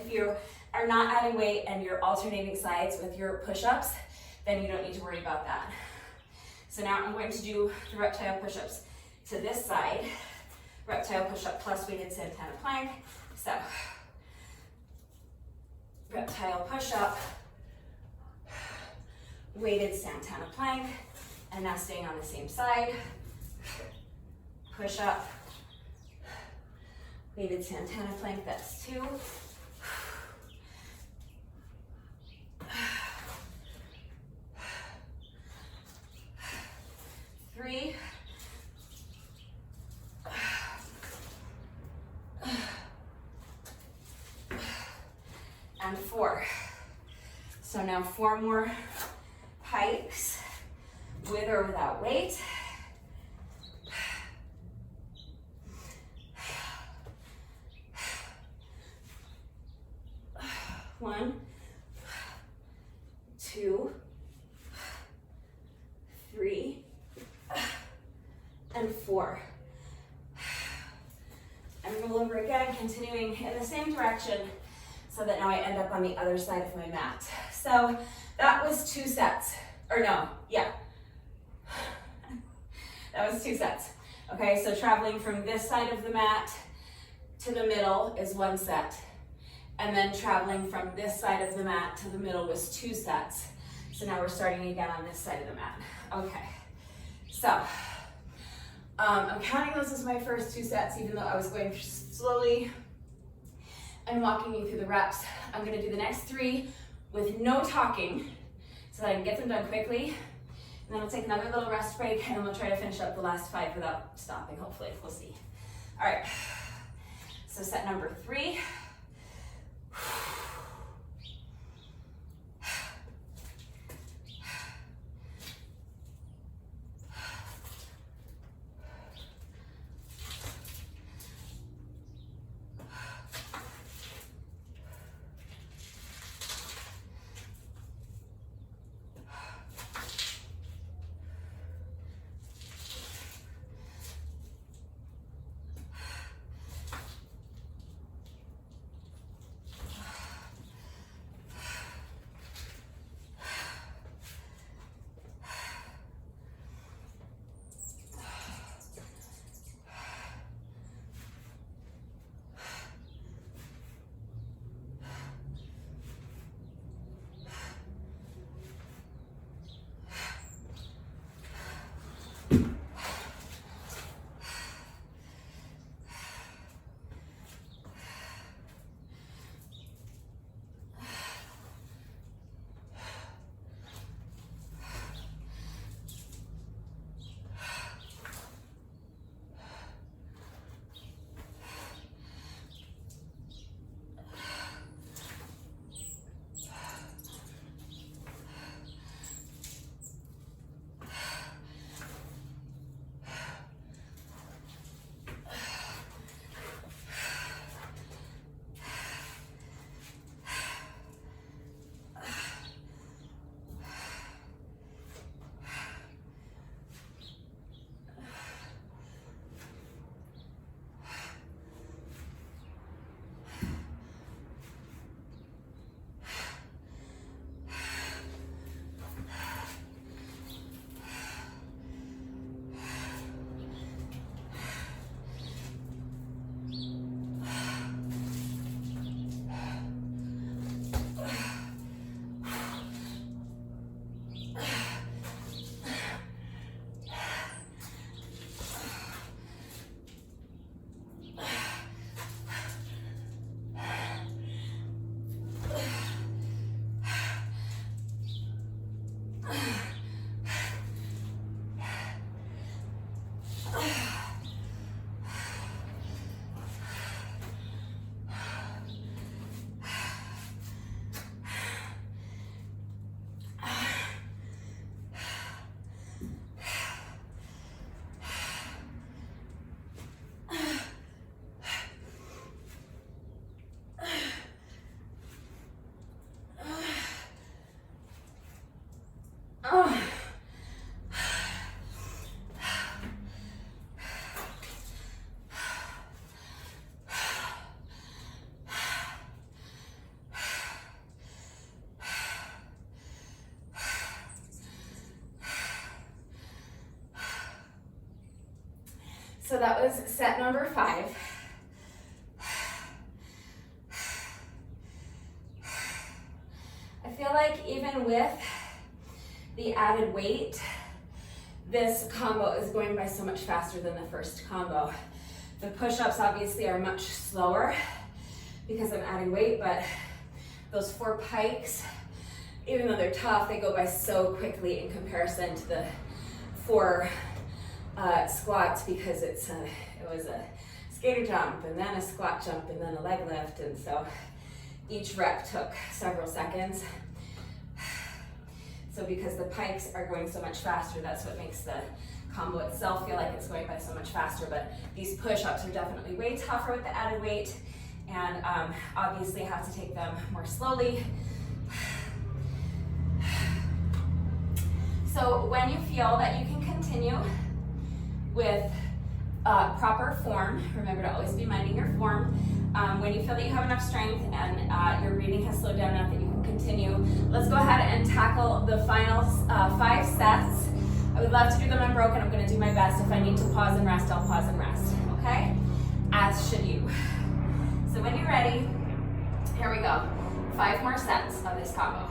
if you are not adding weight and you're alternating sides with your push-ups, then you don't need to worry about that. So now I'm going to do the reptile push-ups to this side, Reptile push-up plus weighted Santana plank. So, reptile push-up, weighted Santana plank, and now staying on the same side. Push-up, weighted Santana plank, that's 2. 3. And 4. So now 4 more pikes, with or without weight. One, 2, 3, and 4. And roll over again, continuing in the same direction, so that now I end up on the other side of my mat. So that was 2 sets, or no, yeah. That was 2 sets. Okay, so traveling from this side of the mat to the middle is 1 set. And then traveling from this side of the mat to the middle was 2 sets. So now we're starting again on this side of the mat. Okay, so I'm counting those as my first 2 sets, even though I was going slowly and walking you through the reps. I'm gonna do the next 3 with no talking so that I can get them done quickly. And then I'll take another little rest break, and then we'll try to finish up the last 5 without stopping, hopefully, we'll see. All right, so set number 3. So that was set number 5. I feel like even with the added weight, this combo is going by so much faster than the first combo. The push-ups obviously are much slower because I'm adding weight, but those 4 pikes, even though they're tough, they go by so quickly in comparison to the 4 squats, because it was a skater jump and then a squat jump and then a leg lift, and so each rep took several seconds. So because the pikes are going so much faster, that's what makes the combo itself feel like it's going by so much faster. But these push-ups are definitely way tougher with the added weight, and obviously have to take them more slowly. So when you feel that you can continue with proper form, remember to always be minding your form. When you feel that you have enough strength and your breathing has slowed down enough that you can continue, let's go ahead and tackle the final 5 sets. I would love to do them unbroken. I'm going to do my best. If I need to pause and rest, I'll pause and rest, okay? As should you. So when you're ready, here we go. 5 more sets of this combo.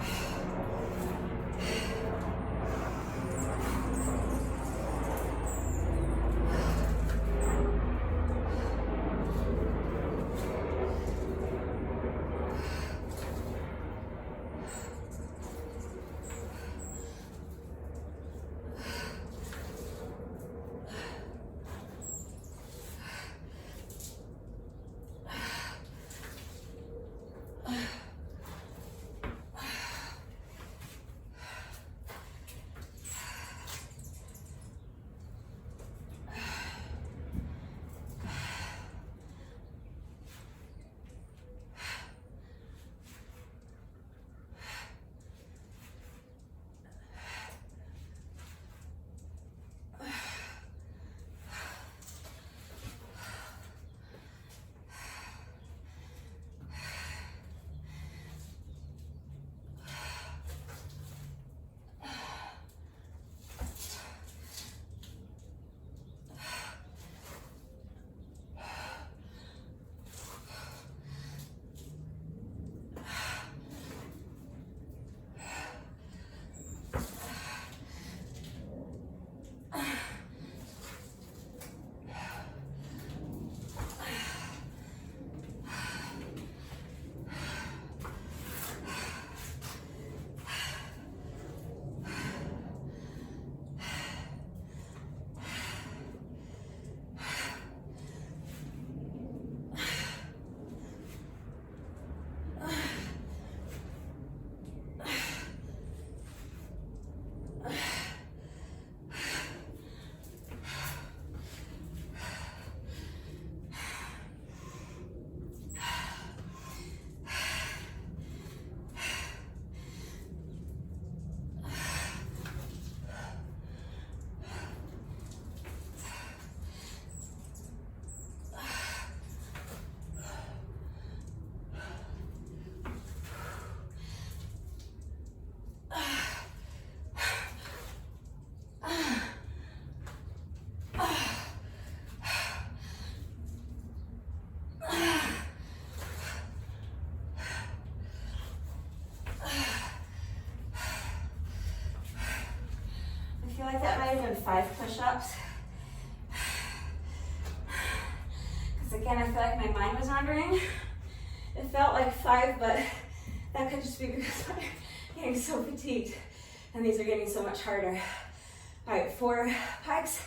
I feel like that might have been 5 push-ups. Because again, I feel like my mind was wandering. It felt like 5, but that could just be because I'm getting so fatigued and these are getting so much harder. All right, 4 pikes.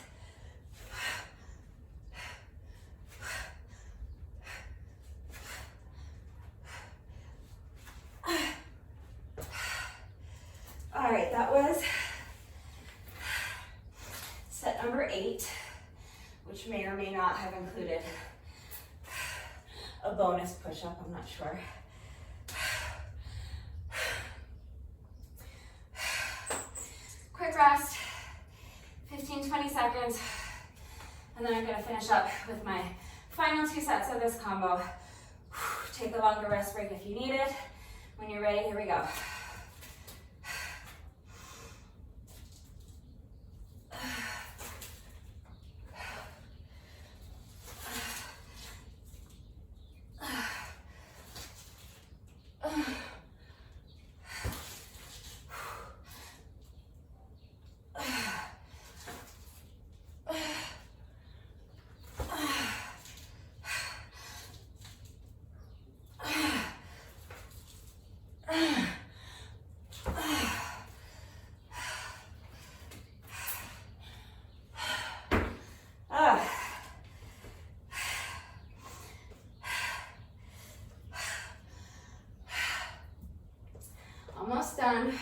All right, that was set number 8, which may or may not have included a bonus push-up, I'm not sure. Quick rest, 15-20 seconds, and then I'm gonna finish up with my final 2 sets of this combo. Take a longer rest break if you need it. When you're ready, here we go. Almost done.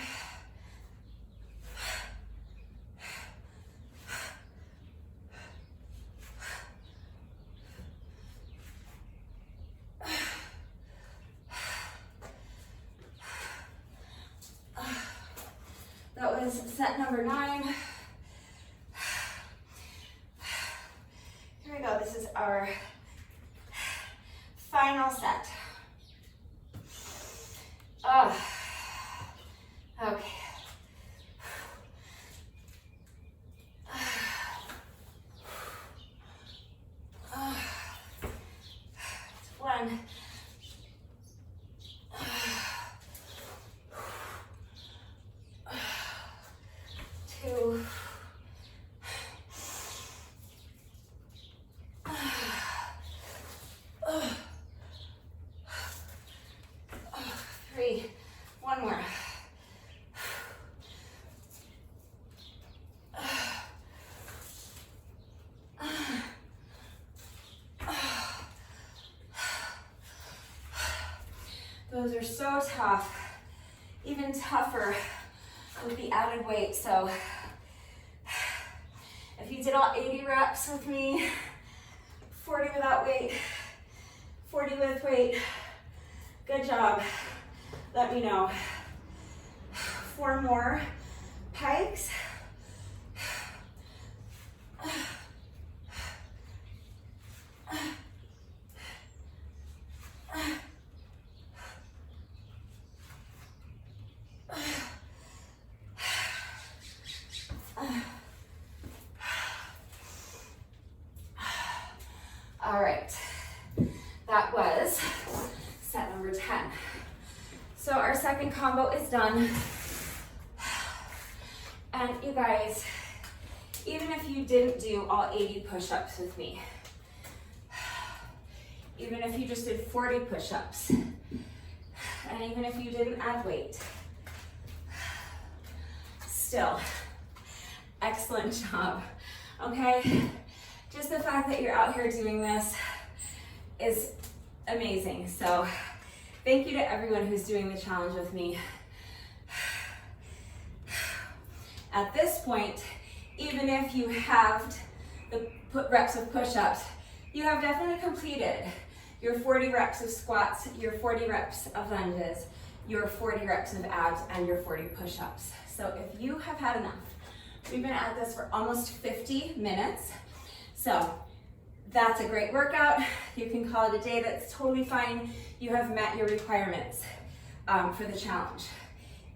That was set number 9. Here we go. This is our final set. Okay. One. 2. 3. One more. Those are so tough, even tougher with the added weight. So if you did all 80 reps with me, 40 without weight, 40 with weight, good job. Let me know. 4 more pikes. All right, that was set number 10. So our second combo is done. And you guys, even if you didn't do all 80 push-ups with me, even if you just did 40 push-ups, and even if you didn't add weight, still, excellent job, okay? Just the fact that you're out here doing this is amazing. So thank you to everyone who's doing the challenge with me. At this point, even if you halved the reps of push-ups, you have definitely completed your 40 reps of squats, your 40 reps of lunges, your 40 reps of abs, and your 40 push-ups. So if you have had enough, we've been at this for almost 50 minutes. So that's a great workout. You can call it a day. That's totally fine. You have met your requirements for the challenge.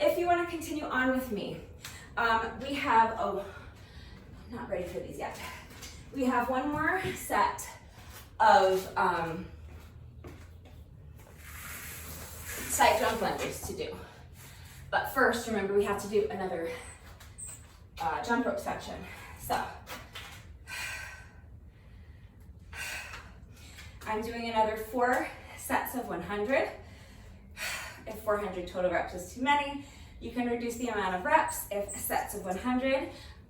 If you want to continue on with me, we have, I'm not ready for these yet. We have one more set of side jump lunges to do. But first, remember, we have to do another jump rope section. So I'm doing another 4 sets of 100. If 400 total reps is too many, you can reduce the amount of reps. If sets of 100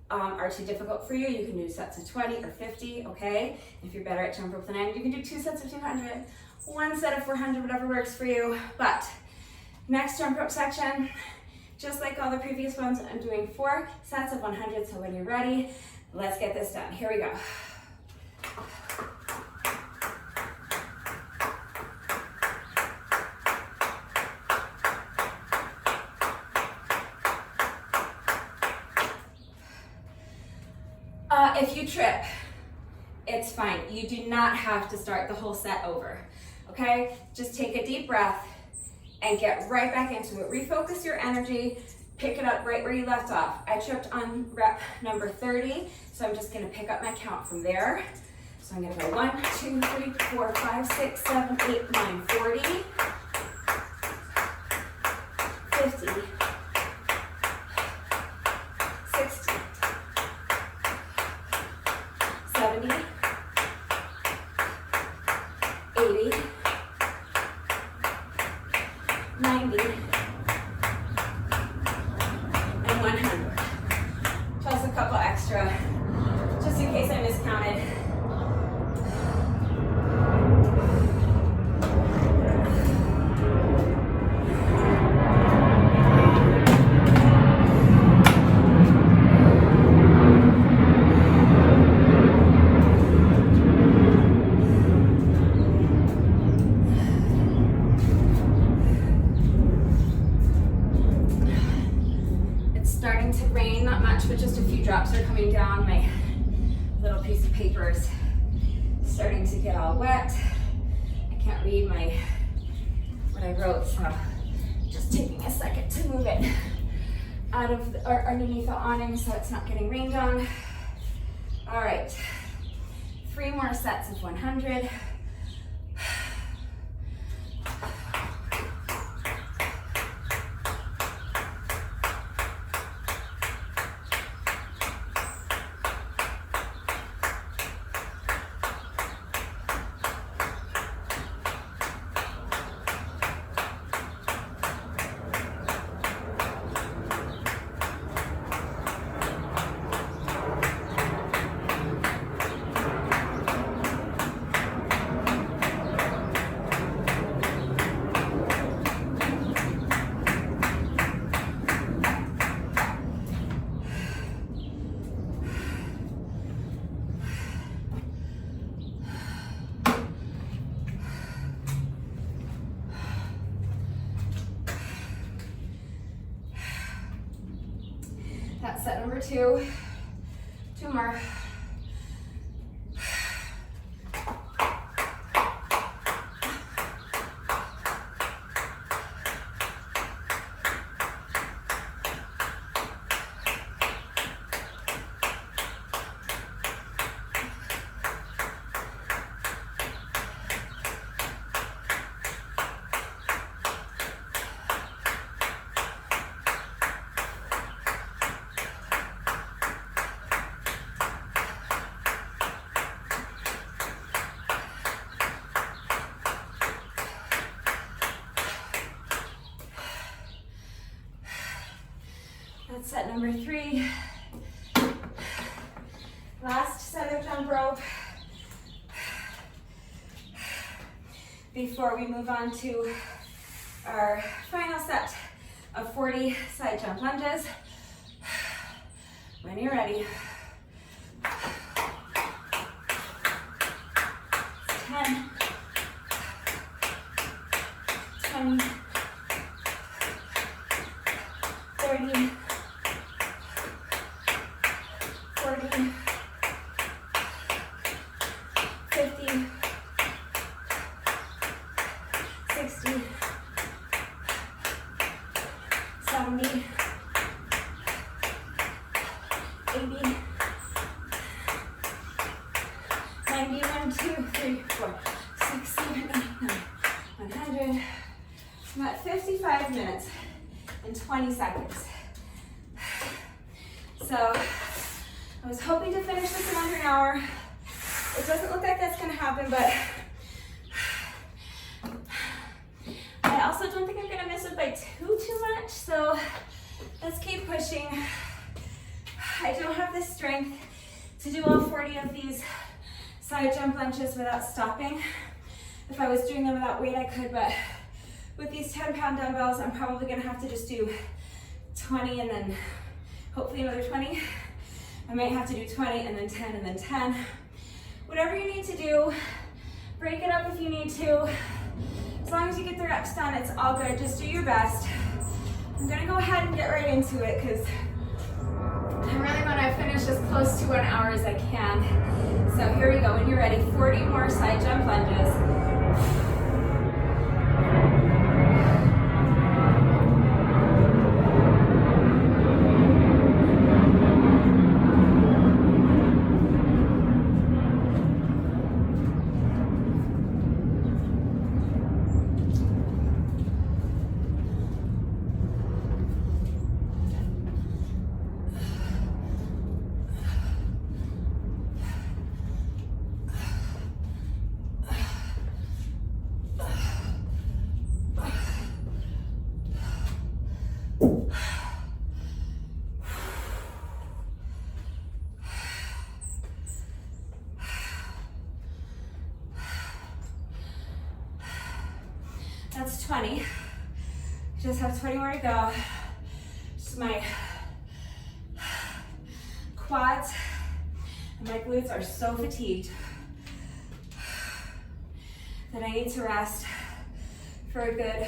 are too difficult for you, you can do sets of 20 or 50, okay? If you're better at jump rope than I am, you can do 2 sets of 200, 1 set of 400, whatever works for you. But next jump rope section, just like all the previous ones, I'm doing 4 sets of 100. So when you're ready, let's get this done. Here we go. If you trip, it's fine. You do not have to start the whole set over, okay? Just take a deep breath and get right back into it. Refocus your energy, pick it up right where you left off. I tripped on rep number 30, so I'm just gonna pick up my count from there. So I'm gonna go 1, 2, 3, 4, 5, 6, 7, 8, 9, 40, 50, 60, 70, 80, 90, and 100. Plus a couple extra, just in case I miscounted. much, but just a few drops are coming down. My little piece of paper is starting to get all wet. I can't read what I wrote, so just taking a second to move it out of or underneath the awning so it's not getting rained on. All right, 3 more sets of 100. That's set number 2. 2 more. That's set number 3. Last set of jump rope before we move on to our final set of 40 side jump lunges. When you're ready. 10, 20, 30, 40, 50, 60, 70, 80, 90, 1, 2, 3, 4, 6, 7, 8, 9, 100. I'm at 55 minutes and 20 seconds. So I was hoping to finish this in under an hour. It doesn't look like that's gonna happen, but I also don't think I'm gonna miss it by too much, so let's keep pushing. I don't have the strength to do all 40 of these side jump lunges without stopping. If I was doing them without weight, I could, but with these 10-pound dumbbells, I'm probably gonna have to just do 20 and then hopefully another 20. I might have to do 20 and then 10 and then 10. Whatever you need to do, break it up if you need to. As long as you get the reps done, it's all good. Just do your best. I'm gonna go ahead and get right into it because I really want to finish as close to 1 hour as I can. So here we go. When you're ready, 40 more side jump lunges. That's 20. Just have 20 more to go. Just my quads and my glutes are so fatigued that I need to rest for a good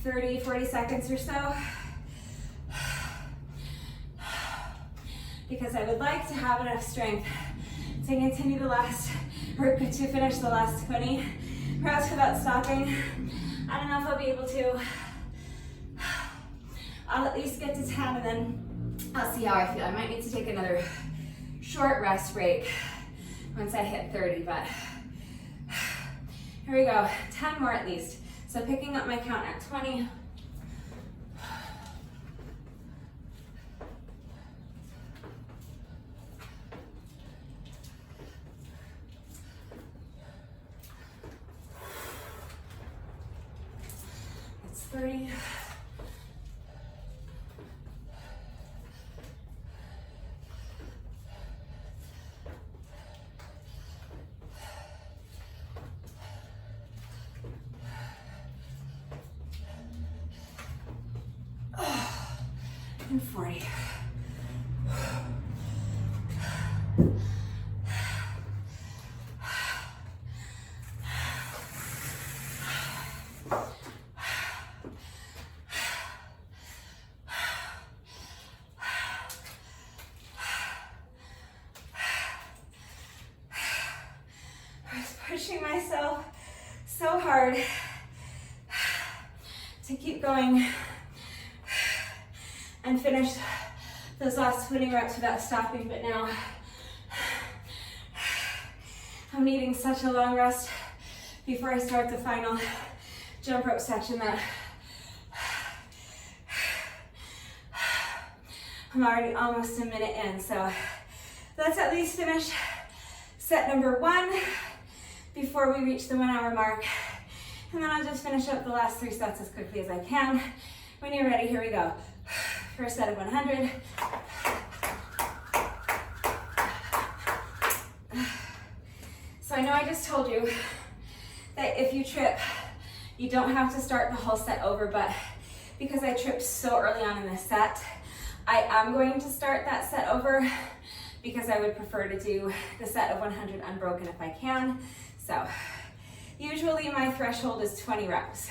30, 40 seconds or so. because I would like to have enough strength to continue the last, or to finish the last 20 reps without stopping. I don't know if I'll be able to. I'll at least get to 10 and then I'll see how I feel. I might need to take another short rest break once I hit 30, but here we go, 10 more at least. So picking up my count at 20. That's 30. And 40. I was pushing myself so hard to keep going and finish those last 20 reps without stopping, but now I'm needing such a long rest before I start the final jump rope section that I'm already almost a minute in. So let's at least finish set number 1 before we reach the 1 hour mark. And then I'll just finish up the last 3 sets as quickly as I can. When you're ready, here we go. First set of 100. So I know I just told you that if you trip, you don't have to start the whole set over, but because I tripped so early on in this set, I am going to start that set over because I would prefer to do the set of 100 unbroken if I can. So usually my threshold is 20 reps.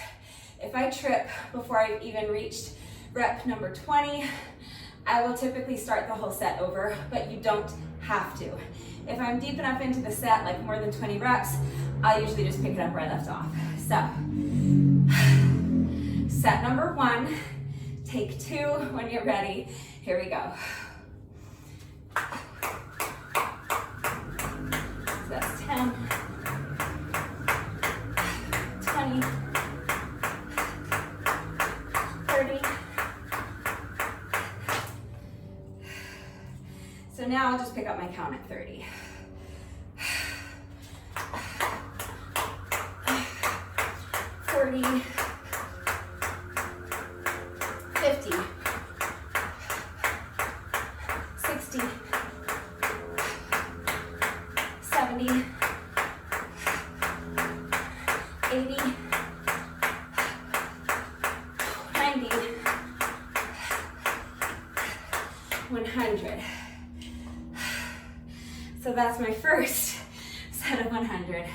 If I trip before I've even reached rep number 20, I will typically start the whole set over, but you don't have to. If I'm deep enough into the set, like more than 20 reps, I'll usually just pick it up where I left off. So, set number 1, take 2 when you're ready. Here we go. So that's 10, 20, 30. So now I'll just pick up my count at 30. 40, 50, 60, 70, 80, 90, 100. So that's my first set of 100.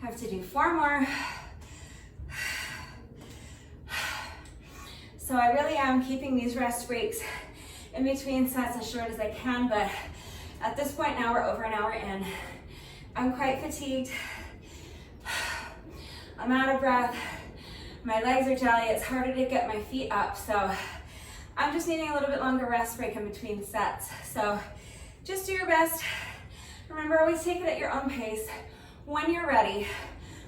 I have to do 4 more. So I really am keeping these rest breaks in between sets as short as I can, but at this point now we're over an hour in. I'm quite fatigued. I'm out of breath. My legs are jelly. It's harder to get my feet up, so I'm just needing a little bit longer rest break in between sets. So just do your best. Remember, always take it at your own pace. When you're ready,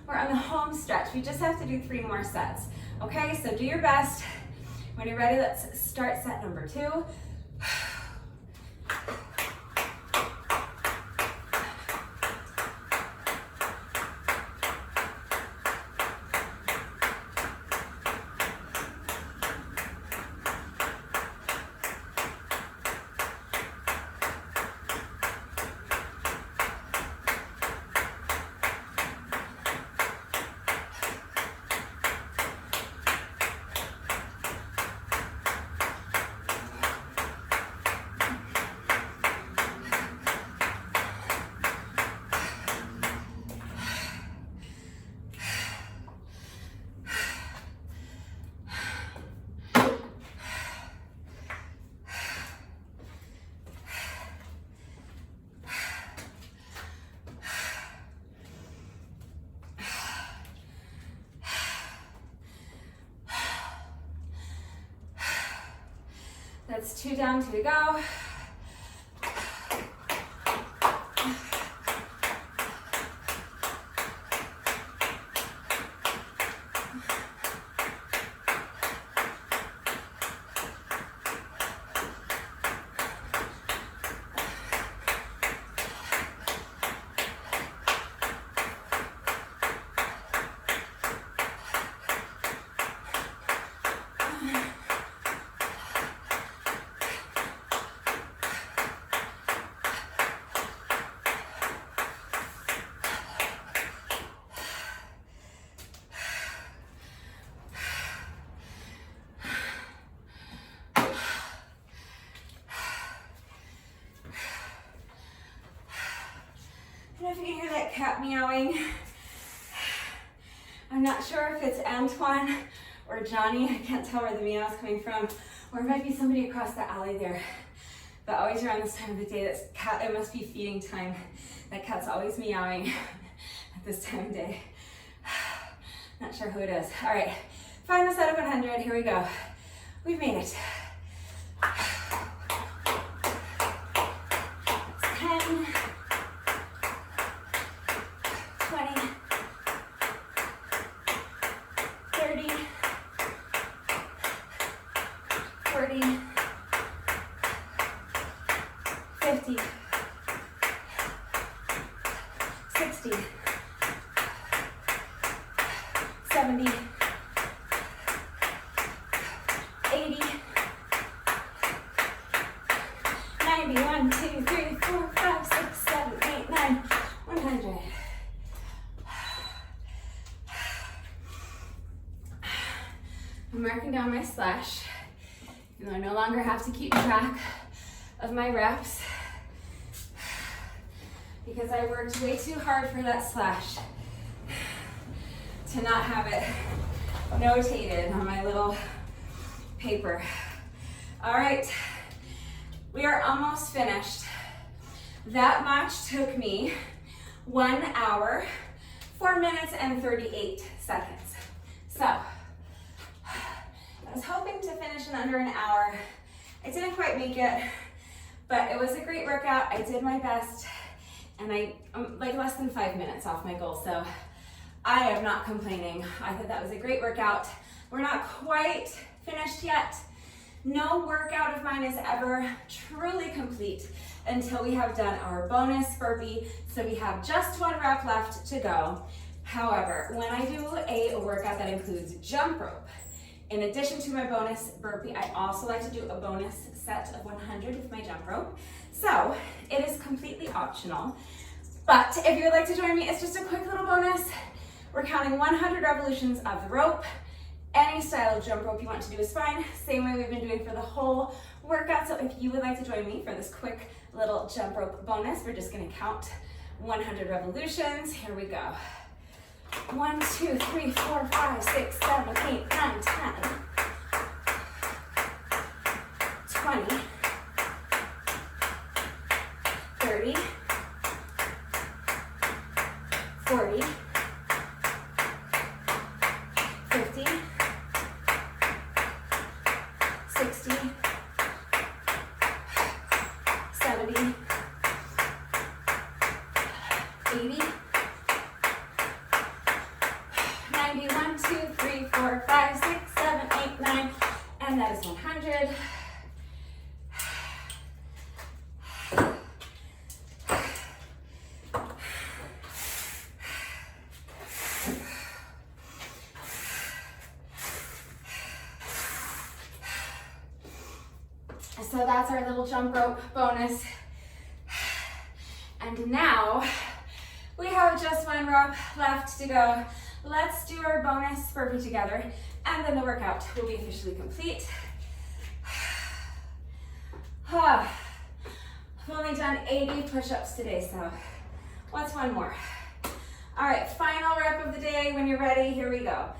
we're on the home stretch. We just have to do 3 more sets. Okay, so do your best. When you're ready, let's start set number 2. It's 2 down, 2 to go. I don't know if you can hear that cat meowing. I'm not sure if it's Antoine or Johnny. I can't tell where the meow is coming from. Or it might be somebody across the alley there. But always around this time of the day, this cat, it must be feeding time. That cat's always meowing at this time of day. Not sure who it is. All right, final set of 100. Here we go. We've made it. 10, 20, 30, 40, 50, 60, 70, 80, 90, 1, 2, 3, 4, 5, 6, 7, 8, 9, 100. I'm marking down my slash, even though I no longer have to keep track of my reps because I worked way too hard for that slash to not have it notated on my little paper. All right, we are almost finished. That match took me 1 hour, 4 minutes, and 38 seconds. So, I was hoping to finish in under an hour. I didn't quite make it, but it was a great workout. I did my best, and I'm like less than 5 minutes off my goal, so I am not complaining. I thought that was a great workout. We're not quite finished yet. No workout of mine is ever truly complete until we have done our bonus burpee, so we have just 1 rep left to go. However, when I do a workout that includes jump rope, in addition to my bonus burpee, I also like to do a bonus set of 100 with my jump rope. So it is completely optional, but if you would like to join me, it's just a quick little bonus. We're counting 100 revolutions of the rope. Any style of jump rope you want to do is fine. Same way we've been doing for the whole workout. So if you would like to join me for this quick little jump rope bonus, we're just gonna count 100 revolutions. Here we go. 1, 2, 3, 4, 5, 6, 7, 8, 9, 10, 20, 30, 40, 50, 60, 70, 80, 90, 1, 2, 3, 4, 5, 6, 7, 8, 9, and that is 100. So that's our little jump rope bonus. And now we have just 1 rep left to go. Let's do our bonus burpee together, and then the workout will be officially complete. I've only done 80 push-ups today, so what's 1 more? All right, final rep of the day. When you're ready, here we go.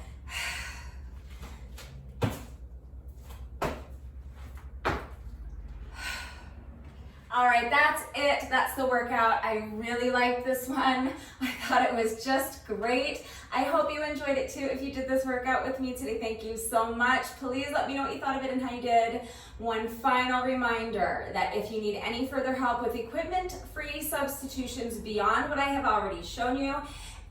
All right, that's it. That's the workout. I really liked this one. I thought it was just great. I hope you enjoyed it too. If you did this workout with me today, thank you so much. Please let me know what you thought of it and how you did. One final reminder that if you need any further help with equipment-free substitutions beyond what I have already shown you,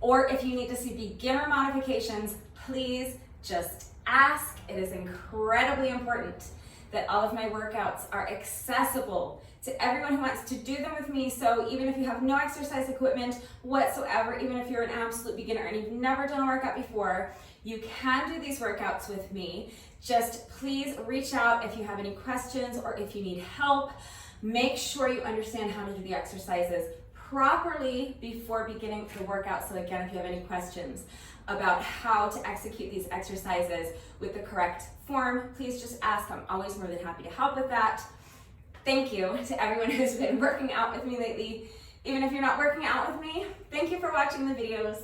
or if you need to see beginner modifications, please just ask. It is incredibly important that all of my workouts are accessible to everyone who wants to do them with me. So even if you have no exercise equipment whatsoever, even if you're an absolute beginner and you've never done a workout before, you can do these workouts with me. Just please reach out if you have any questions or if you need help. Make sure you understand how to do the exercises properly before beginning the workout. So again, if you have any questions about how to execute these exercises with the correct form, please just ask. I'm always more than happy to help with that. Thank you to everyone who's been working out with me lately. Even if you're not working out with me, thank you for watching the videos.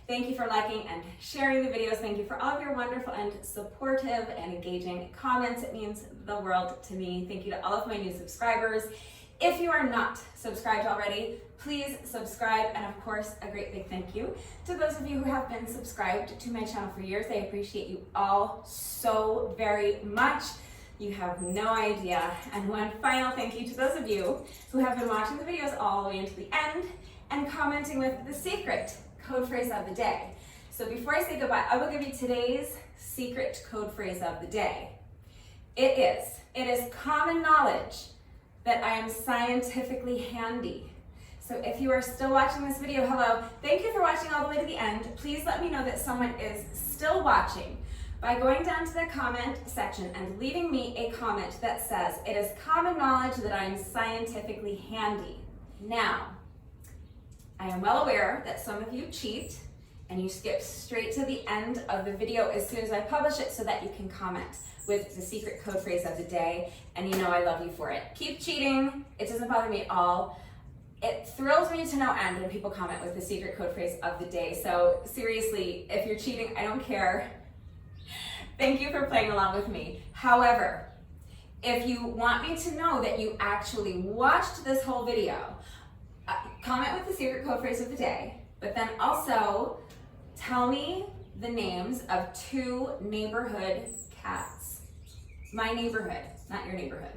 Thank you for liking and sharing the videos. Thank you for all of your wonderful and supportive and engaging comments. It means the world to me. Thank you to all of my new subscribers. If you are not subscribed already, please subscribe. And of course, a great big thank you to those of you who have been subscribed to my channel for years. I appreciate you all so very much. You have no idea. And one final thank you to those of you who have been watching the videos all the way into the end and commenting with the secret code phrase of the day. So before I say goodbye, I will give you today's secret code phrase of the day. It is common knowledge that I am scientifically handy. So if you are still watching this video, hello, thank you for watching all the way to the end. Please let me know that someone is still watching by going down to the comment section and leaving me a comment that says, it is common knowledge that I am scientifically handy. Now, I am well aware that some of you cheat and you skip straight to the end of the video as soon as I publish it so that you can comment with the secret code phrase of the day, and you know I love you for it. Keep cheating, it doesn't bother me at all. It thrills me to no end when people comment with the secret code phrase of the day. So seriously, if you're cheating, I don't care. Thank you for playing along with me. However, if you want me to know that you actually watched this whole video, comment with the secret code phrase of the day, but then also tell me the names of 2 neighborhood cats. My neighborhood, not your neighborhood.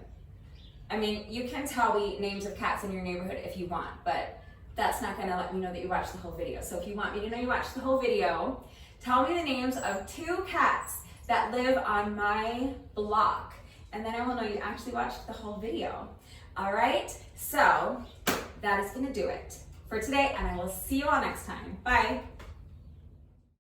I mean, you can tell me names of cats in your neighborhood if you want, but that's not gonna let me know that you watched the whole video. So if you want me to know you watched the whole video, tell me the names of 2 cats that live on my block, and then I will know you actually watched the whole video. All right, so that is gonna do it for today, and I will see you all next time. Bye.